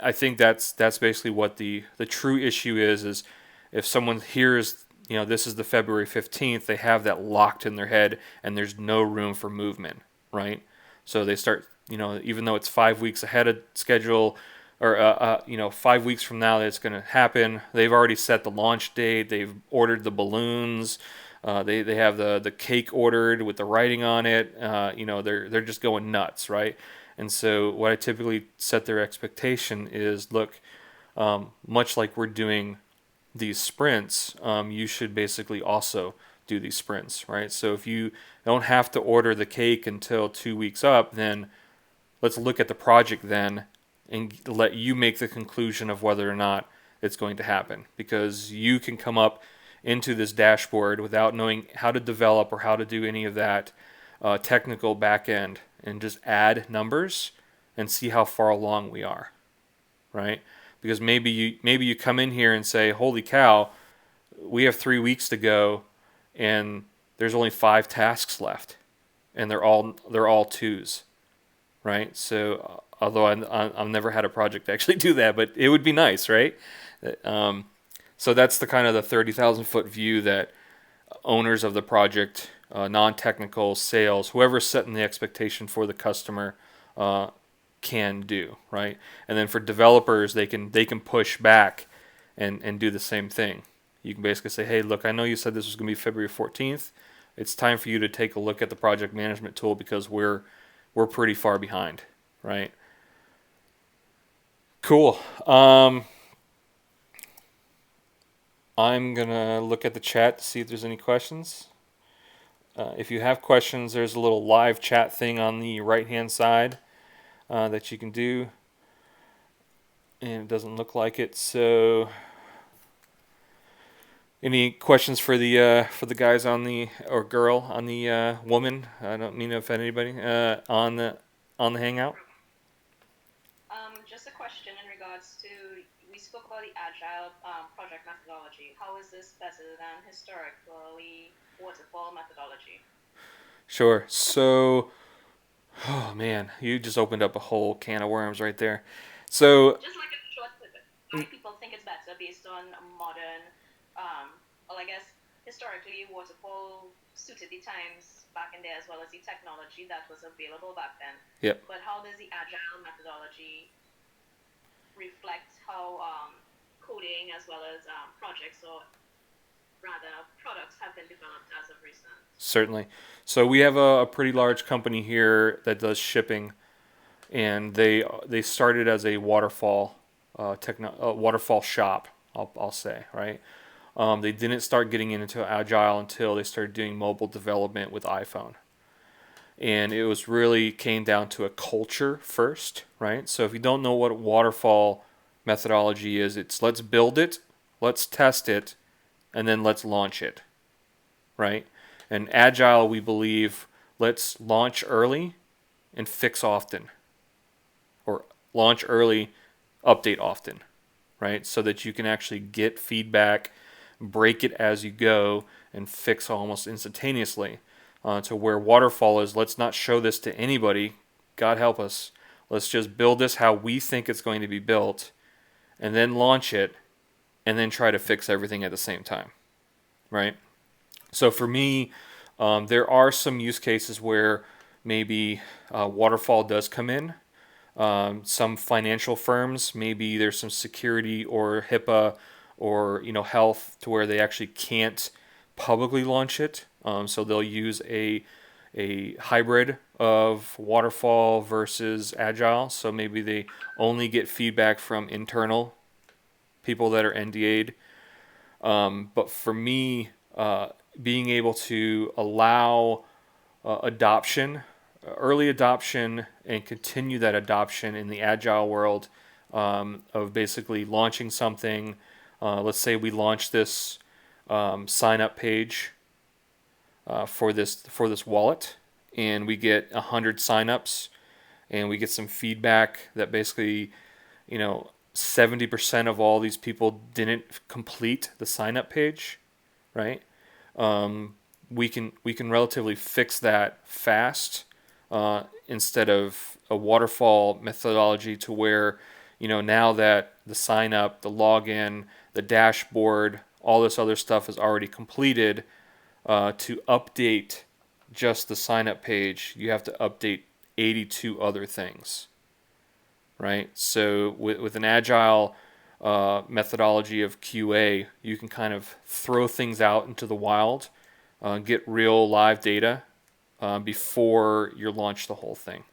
I think that's basically what the true issue is if someone hears, this is the February 15th, they have that locked in their head and there's no room for movement, right? So they start, even though it's 5 weeks ahead of schedule, or 5 weeks from now that it's going to happen, they've already set the launch date, they've ordered the balloons, they have the cake ordered with the writing on it, they're just going nuts, right? And so what I typically set their expectation is, look, much like we're doing these sprints, you should basically also do these sprints, right? So if you don't have to order the cake until 2 weeks up, then let's look at the project then and let you make the conclusion of whether or not it's going to happen, because you can come up into this dashboard without knowing how to develop or how to do any of that technical back end and just add numbers and see how far along we are, right? Because maybe you come in here and say, holy cow, we have 3 weeks to go and there's only 5 tasks left, and they're all twos, right? So although I've never had a project actually do that, but it would be nice, right? So that's the kind of the 30,000 foot view that owners of the project, non-technical, sales, whoever's setting the expectation for the customer, can do, right? And then for developers, they can push back and do the same thing. You can basically say, hey, look, I know you said this was going to be February 14th. It's time for you to take a look at the project management tool because we're pretty far behind, right? Cool. I'm going to look at the chat to see if there's any questions. If you have questions, there's a little live chat thing on the right-hand side that you can do. And it doesn't look like it, so any questions for the guys on the, or girl on the woman? I don't mean to offend anybody on the Hangout. Just a question in regards to, we spoke about the Agile project methodology. How is this better than historically waterfall methodology? Sure. So, oh man, you just opened up a whole can of worms right there. So, just like a short snippet. Why people think it's better based on modern, well, I guess historically waterfall suited the times back in there as well as the technology that was available back then. Yep. But how does the Agile methodology reflect how coding as well as projects or rather products have been developed as of recent. Certainly. So we have a pretty large company here that does shipping, and they started as a waterfall waterfall shop. I'll say, right. They didn't start getting into Agile until they started doing mobile development with iPhone. And it was really came down to a culture first, right? So if you don't know what waterfall methodology is, it's let's build it, let's test it, and then let's launch it, right? And Agile, we believe, let's launch early and fix often, or launch early, update often, right? So that you can actually get feedback, break it as you go, and fix almost instantaneously. To where waterfall is, let's not show this to anybody. God help us. Let's just build this how we think it's going to be built, and then launch it, and then try to fix everything at the same time, right? So for me, there are some use cases where maybe waterfall does come in. Some financial firms, maybe there's some security or HIPAA or health to where they actually can't publicly launch it. So they'll use a hybrid of waterfall versus agile. So maybe they only get feedback from internal people that are NDA'd. But for me, being able to allow adoption, early adoption, and continue that adoption in the agile world of basically launching something. Let's say we launch this sign up page for this wallet, and we get 100 signups, and we get some feedback that basically, 70% of all these people didn't complete the sign up page, right? We can relatively fix that fast instead of a waterfall methodology to where now that the sign up, the login, the dashboard, all this other stuff is already completed. To update just the sign up page, you have to update 82 other things, right? So with an agile methodology of QA, you can kind of throw things out into the wild, get real live data before you launch the whole thing.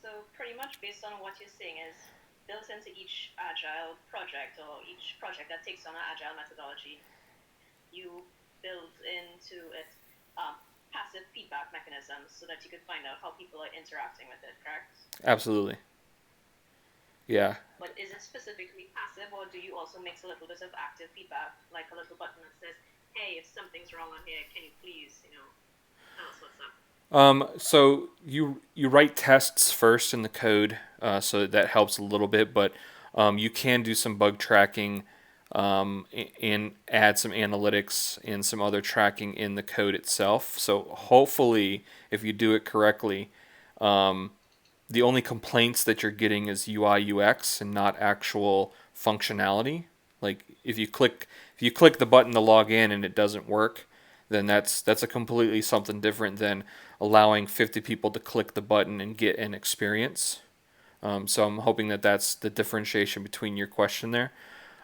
So pretty much based on what you're saying is built into each agile project or each project that takes on an agile methodology, you build into it passive feedback mechanisms so that you could find out how people are interacting with it, correct? Absolutely. Yeah. But is it specifically passive, or do you also mix a little bit of active feedback, like a little button that says, hey, if something's wrong on here, can you please, tell us what's up? So you write tests first in the code, so that helps a little bit, but you can do some bug tracking and add some analytics and some other tracking in the code itself. So hopefully, if you do it correctly, the only complaints that you're getting is UI UX and not actual functionality. Like if you click the button to log in and it doesn't work, then that's a completely something different than allowing 50 people to click the button and get an experience. So I'm hoping that that's the differentiation between your question there.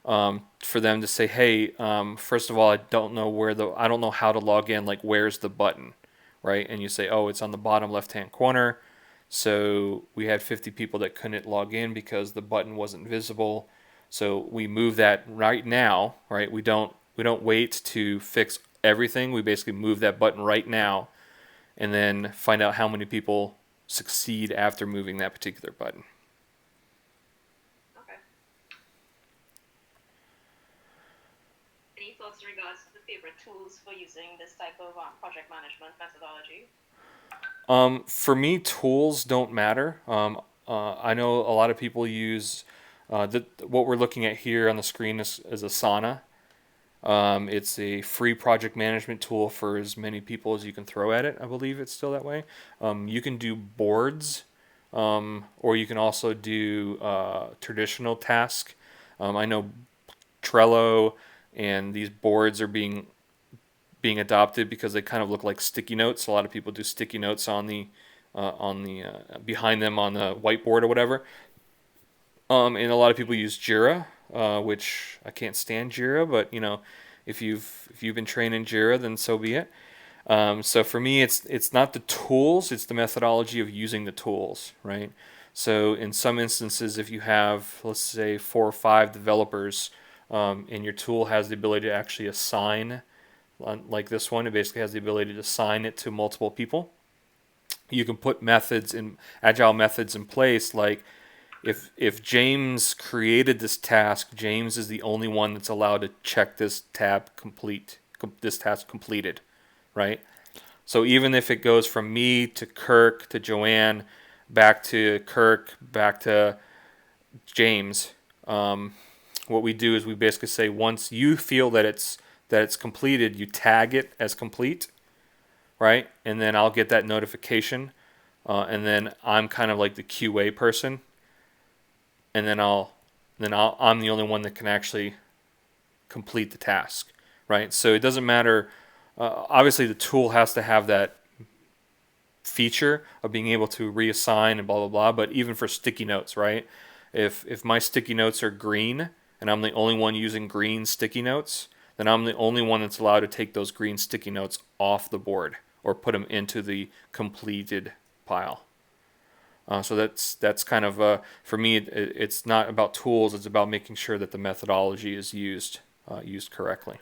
For them to say, hey, first of all, I don't know how to log in. Like, where's the button, right? And you say, oh, it's on the bottom left-hand corner. So we had 50 people that couldn't log in because the button wasn't visible. So we move that right now, right? We don't wait to fix everything. We basically move that button right now, and then find out how many people succeed after moving that particular button. Okay. Any thoughts in regards to the favorite tools for using this type of project management methodology? For me, tools don't matter. I know a lot of people use what we're looking at here on the screen is Asana. It's a free project management tool for as many people as you can throw at it. I believe it's still that way. You can do boards, or you can also do traditional task. I know Trello and these boards are being adopted because they kind of look like sticky notes. A lot of people do sticky notes on the behind them on the whiteboard or whatever. And a lot of people use Jira, which I can't stand Jira, but if you've been trained in Jira, then so be it. So for me, it's not the tools; it's the methodology of using the tools, right? So in some instances, if you have, let's say, 4 or 5 developers, and your tool has the ability to actually assign, like this one, it basically has the ability to assign it to multiple people. You can put methods in agile methods in place, like if James created this task, James is the only one that's allowed to check this task completed, right? So even if it goes from me to Kirk to Joanne, back to Kirk, back to James, what we do is we basically say once you feel that it's completed, you tag it as complete, right? And then I'll get that notification, and then I'm kind of like the QA person, and I'm the only one that can actually complete the task, right? So it doesn't matter. Obviously, the tool has to have that feature of being able to reassign and blah blah blah. But even for sticky notes, right? If my sticky notes are green and I'm the only one using green sticky notes, then I'm the only one that's allowed to take those green sticky notes off the board or put them into the completed pile. So that's kind of for me. It's not about tools. It's about making sure that the methodology is used correctly.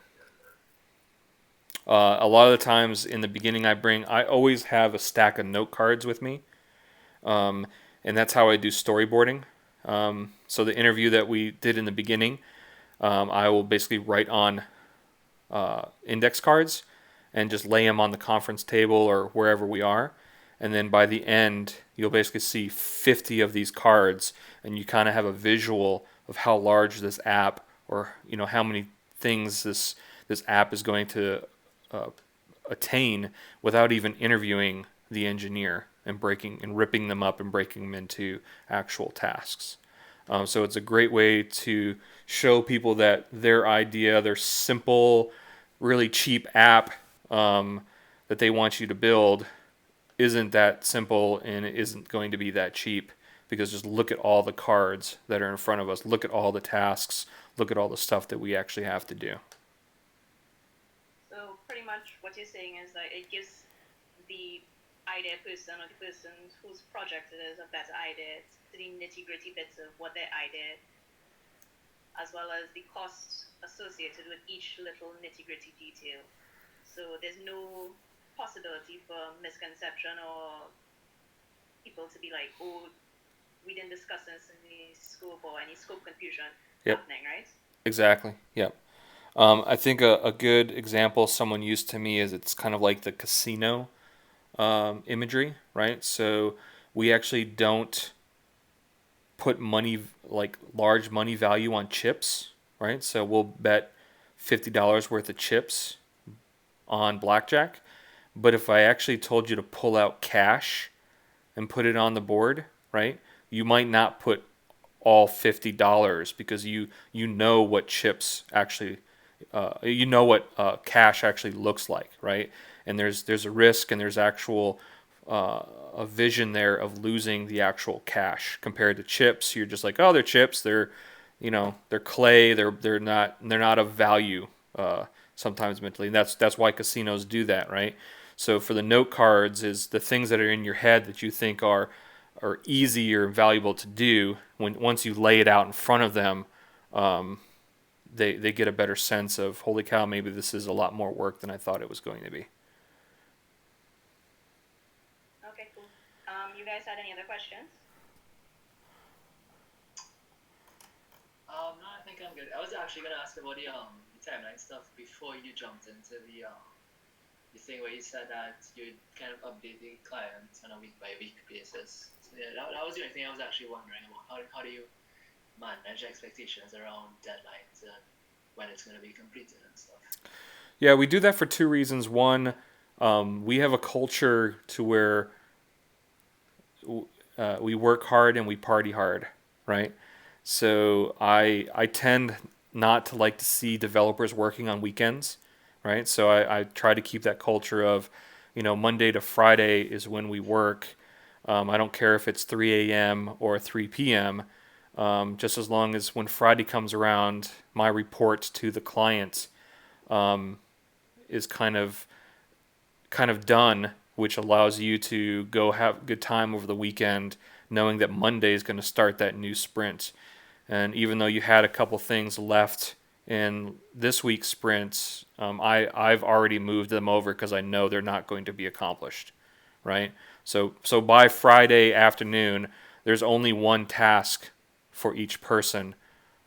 A lot of the times in the beginning, I always have a stack of note cards with me, um, and that's how I do storyboarding. So the interview that we did in the beginning, I will basically write on index cards and just lay them on the conference table or wherever we are. And then by the end, you'll basically see 50 of these cards, and you kind of have a visual of how large this app, or how many things this app is going to uh, attain without even interviewing the engineer and breaking and ripping them up and breaking them into actual tasks. So it's a great way to show people that their idea, their simple, really cheap app that they want you to build isn't that simple and it isn't going to be that cheap, because just look at all the cards that are in front of us, look at all the tasks, look at all the stuff that we actually have to do. So pretty much what you're saying is that it gives the idea person or the person whose project it is a better idea to the nitty gritty bits of what their idea, as well as the costs associated with each little nitty gritty detail. So there's no possibility for misconception or people to be like, oh, we didn't discuss this in the scope, or any scope confusion Yep, happening, right? exactly. Yep. I think a good example someone used to me is it's kind of like the casino imagery, right? So we actually don't put money, like large money value, on chips, right? So we'll bet $50 worth of chips on blackjack. But if I actually told you to pull out cash and put it on the board, right? You might not put all $50, because you know what chips actually, what cash actually looks like, right? And there's a risk, and there's actual a vision there of losing the actual cash compared to chips. You're just like, oh, they're chips. They're clay. They're not of value. Sometimes mentally, and that's why casinos do that, right? So for the note cards, is the things that are in your head that you think are easy or valuable to do. Once you lay it out in front of them, they get a better sense of, holy cow, maybe this is a lot more work than I thought it was going to be. Okay, cool. You guys had any other questions? No, I think I'm good. I was actually gonna ask about the timeline stuff before you jumped into the thing where you said that you'd kind of update the client on a week by week basis. So yeah, that was the only thing I was actually wondering about. How do you manage expectations around deadlines and when it's going to be completed and stuff? Yeah, we do that for two reasons. One, we have a culture to where we work hard and we party hard, right? So I tend not to like to see developers working on weekends, right? So I try to keep that culture of, Monday to Friday is when we work. I don't care if it's 3 a.m. or 3 p.m. just as long as when Friday comes around, my report to the client is kind of done, which allows you to go have a good time over the weekend, knowing that Monday is going to start that new sprint. And even though you had a couple things left in this week's sprints, I've already moved them over because I know they're not going to be accomplished, right? So by Friday afternoon, there's only one task for each person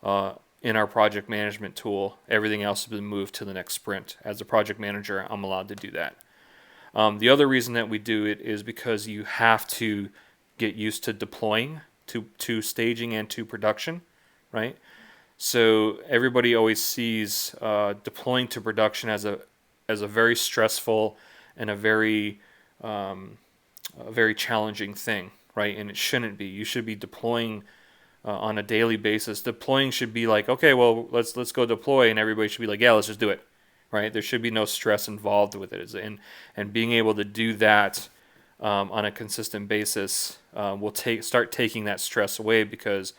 in our project management tool. Everything else has been moved to the next sprint. As a project manager, I'm allowed to do that. The other reason that we do it is because you have to get used to deploying to staging and to production, right? So everybody always sees deploying to production as a very stressful and a very challenging thing, right? And it shouldn't be. You should be deploying on a daily basis. Deploying should be like, okay, well, let's go deploy, and everybody should be like, yeah, let's just do it, right? There should be no stress involved with it, and being able to do that on a consistent basis will start taking that stress away because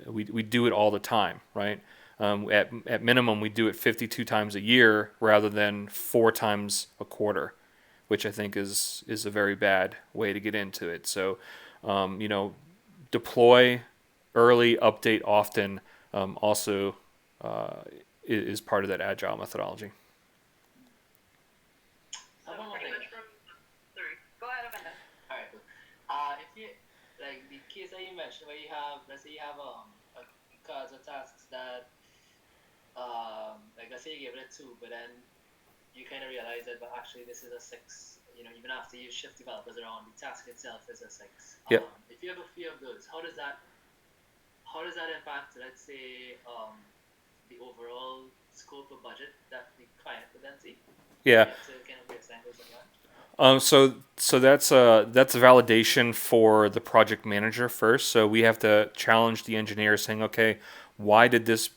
we do it all the time, right? At minimum, we do it 52 times a year rather than 4 times a quarter, which I think is a very bad way to get into it. So, deploy early, update often, also is part of that agile methodology. So one more Pretty thing. much from. Sorry. Go ahead, Amanda. All right, cool. If you like the case that you mentioned, where you have, let's say you have a cards of tasks that, like let's say you gave it a 2, but then you kind of realize that, but actually this is a 6. You know, even after you shift developers around, the task itself is a 6. Yep. If you have a few of those, how does that impact, let's say, the overall scope of budget that the client would then see? Yeah. To kind of reassign those like that. So that's a validation for the project manager first. So we have to challenge the engineer, saying, okay, why did this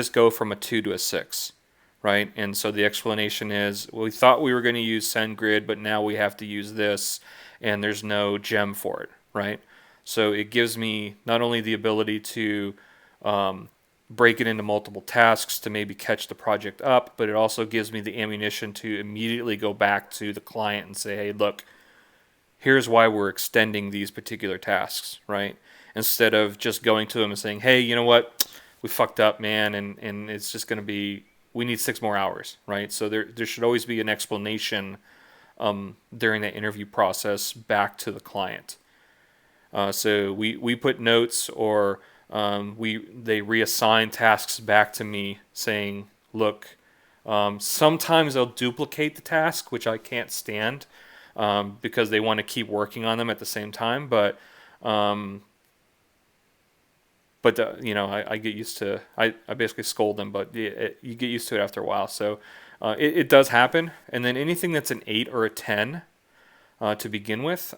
go from a 2 to a 6, right? And so the explanation is, well, we thought we were going to use SendGrid, but now we have to use this, and there's no gem for it, right? So it gives me not only the ability to break it into multiple tasks to maybe catch the project up, but it also gives me the ammunition to immediately go back to the client and say, hey, look, here's why we're extending these particular tasks, right? Instead of just going to them and saying, hey, you know what, we fucked up, man, and it's just going to be, we need 6 more hours, right? So there should always be an explanation during that interview process back to the client. So we put notes, or they reassign tasks back to me saying, look, sometimes they'll duplicate the task, which I can't stand because they want to keep working on them at the same time. But I get used to, I basically scold them, but you get used to it after a while. So it does happen. And then anything that's an 8 or a 10 to begin with,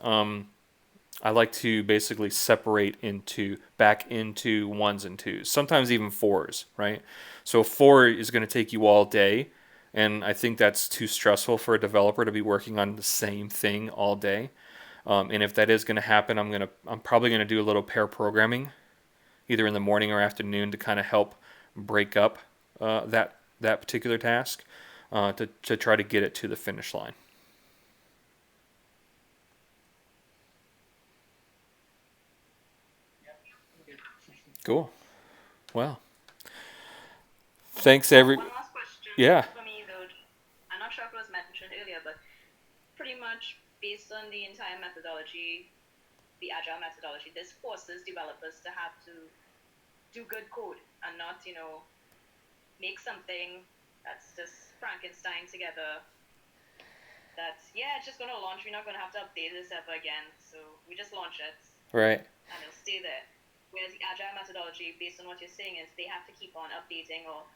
I like to basically separate back into 1s and 2s, sometimes even 4s, right? So a 4 is going to take you all day, and I think that's too stressful for a developer to be working on the same thing all day. And if that is going to happen, I'm probably going to do a little pair programming, either in the morning or afternoon, to kind of help break up that particular task to try to get it to the finish line. Cool. Well, thanks One last question Yeah. for me, though. I'm not sure if it was mentioned earlier, but pretty much based on the entire methodology, the Agile methodology, this forces developers to have to do good code and not, make something that's just Frankenstein together. That's, yeah, it's just going to launch. We're not going to have to update this ever again. So we just launch it Right. and it'll stay there. Whereas the Agile methodology, based on what you're saying, is they have to keep on updating or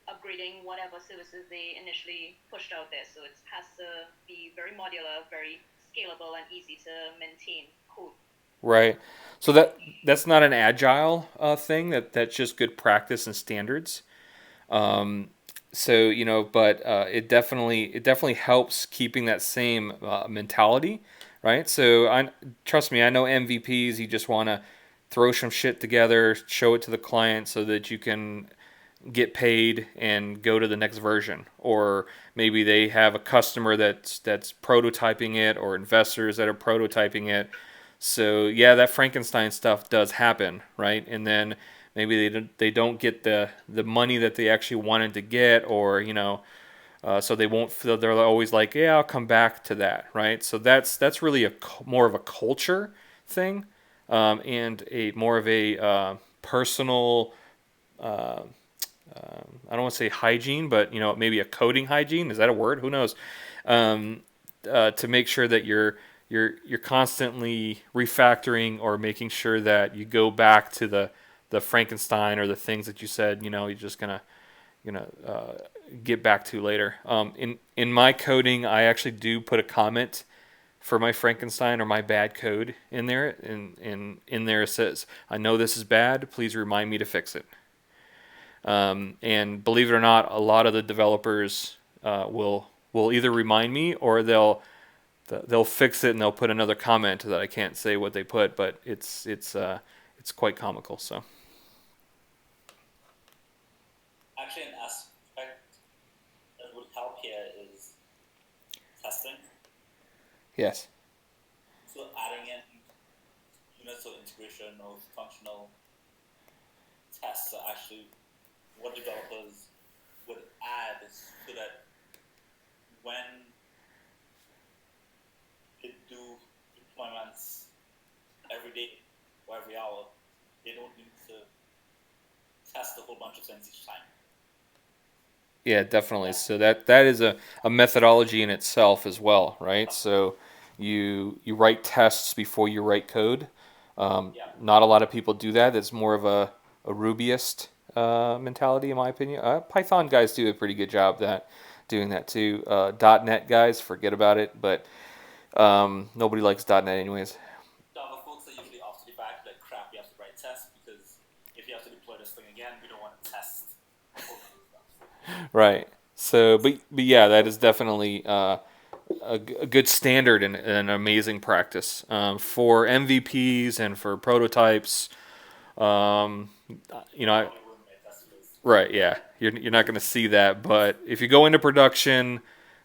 upgrading whatever services they initially pushed out there. So it has to be very modular, very scalable, and easy to maintain code. Right. So that's not an agile thing. That's just good practice and standards. But it definitely helps keeping that same mentality, right? So trust me, I know MVPs. You just want to throw some shit together, show it to the client so that you can get paid and go to the next version. Or maybe they have a customer that's prototyping it, or investors that are prototyping it. So yeah, that Frankenstein stuff does happen, right? And then maybe they don't get the money that they actually wanted to get, or so they won't feel, they're always like, yeah, I'll come back to that, right? So that's really more of a culture thing, and a more of a personal. I don't want to say hygiene, but maybe a coding hygiene. Is that a word? Who knows? Um, to make sure that you're constantly refactoring, or making sure that you go back to the Frankenstein, or the things that you said you're just gonna get back to later. In my coding, I actually do put a comment for my Frankenstein or my bad code in there, and in there it says, "I know this is bad. Please remind me to fix it." And believe it or not, a lot of the developers will either remind me, or they'll fix it and they'll put another comment that I can't say what they put, but it's quite comical. So Actually, an aspect that would help here is testing. yes, So adding in units of integration or functional tests are actually what developers would add, so that when they do deployments every day or every hour, they don't need to test a whole bunch of things each time. yeah, definitely. So that is a methodology in itself as well, right? So you write tests before you write code. Yeah. Not a lot of people do that. It's more of a Rubyist mentality, in my opinion. Python guys do a pretty good job doing that too. .NET guys, forget about it. But nobody likes .NET anyways. Java folks are usually off to the back, like, crap, we have to write tests, because if you have to deploy this thing again, we don't want to test all of this stuff. Right. So, but yeah, that is definitely a good standard, and an amazing practice for MVPs and for prototypes. Um, I, Probably wouldn't make test this. right, yeah, you're not going to see that, but if you go into production,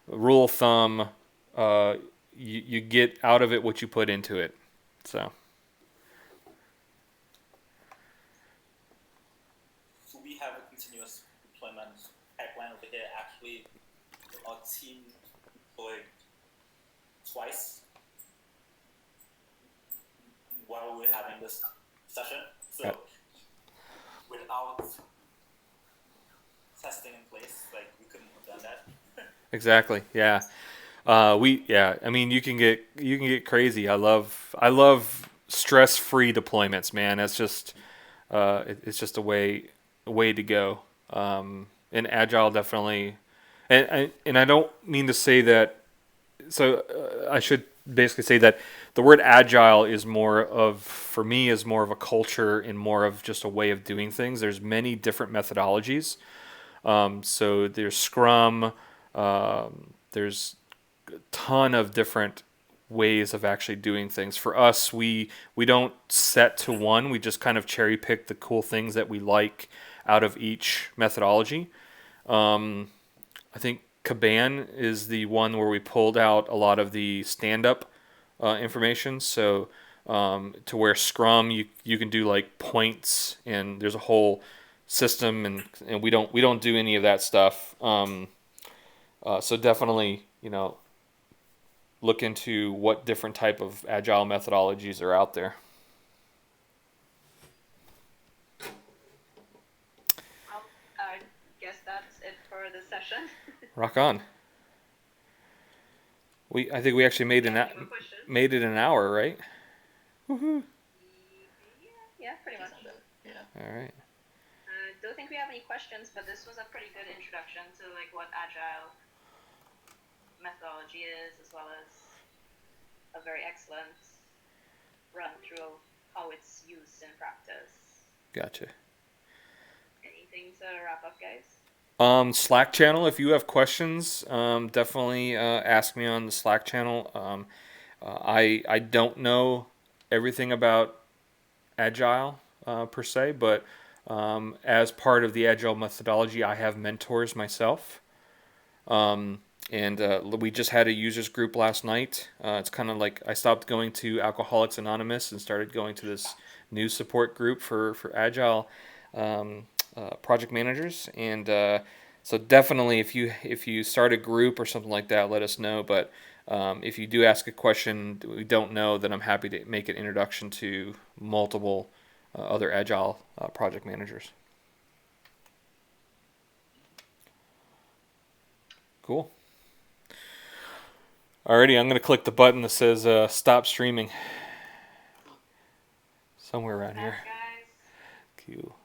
rule of thumb, uh, you get out of it what you put into it. So So we have a continuous deployment pipeline over here. Actually, our team deployed twice while we were having this session. So Right. without testing in place, like, we couldn't have done that. exactly, yeah. I mean, you can get crazy. I love stress-free deployments, man. That's just it's just a way to go. And Agile definitely, and I don't mean to say that. So I should basically say that the word Agile is more of, for me, is more of a culture and more of just a way of doing things. There's many different methodologies. So there's Scrum. There's ton of different ways of actually doing things. For us, we don't set to one. We just kind of cherry pick the cool things that we like out of each methodology. I think Kaban is the one where we pulled out a lot of the stand-up information. So to where Scrum, you can do like points, and there's a whole system, and we don't do any of that stuff. So definitely, look into what different type of agile methodologies are out there. Well, I guess that's it for the session. Rock on. I think we actually made Any more questions? made it an hour, right? Yeah, pretty much. Yeah. All right. Don't think we have any questions, but this was a pretty good introduction to like what agile methodology is, as well as a very excellent run through of how it's used in practice. Gotcha. Anything to wrap up, guys? Slack channel. If you have questions, definitely ask me on the Slack channel. I don't know everything about Agile per se, but as part of the Agile methodology, I have mentors myself. And we just had a users group last night. It's kind of like I stopped going to Alcoholics Anonymous and started going to this new support group for Agile project managers. And so definitely, if you start a group or something like that, let us know. But if you do ask a question we don't know, then I'm happy to make an introduction to multiple other Agile project managers. Cool. Alrighty, I'm going to click the button that says stop streaming. Somewhere around here. Guys. Cool.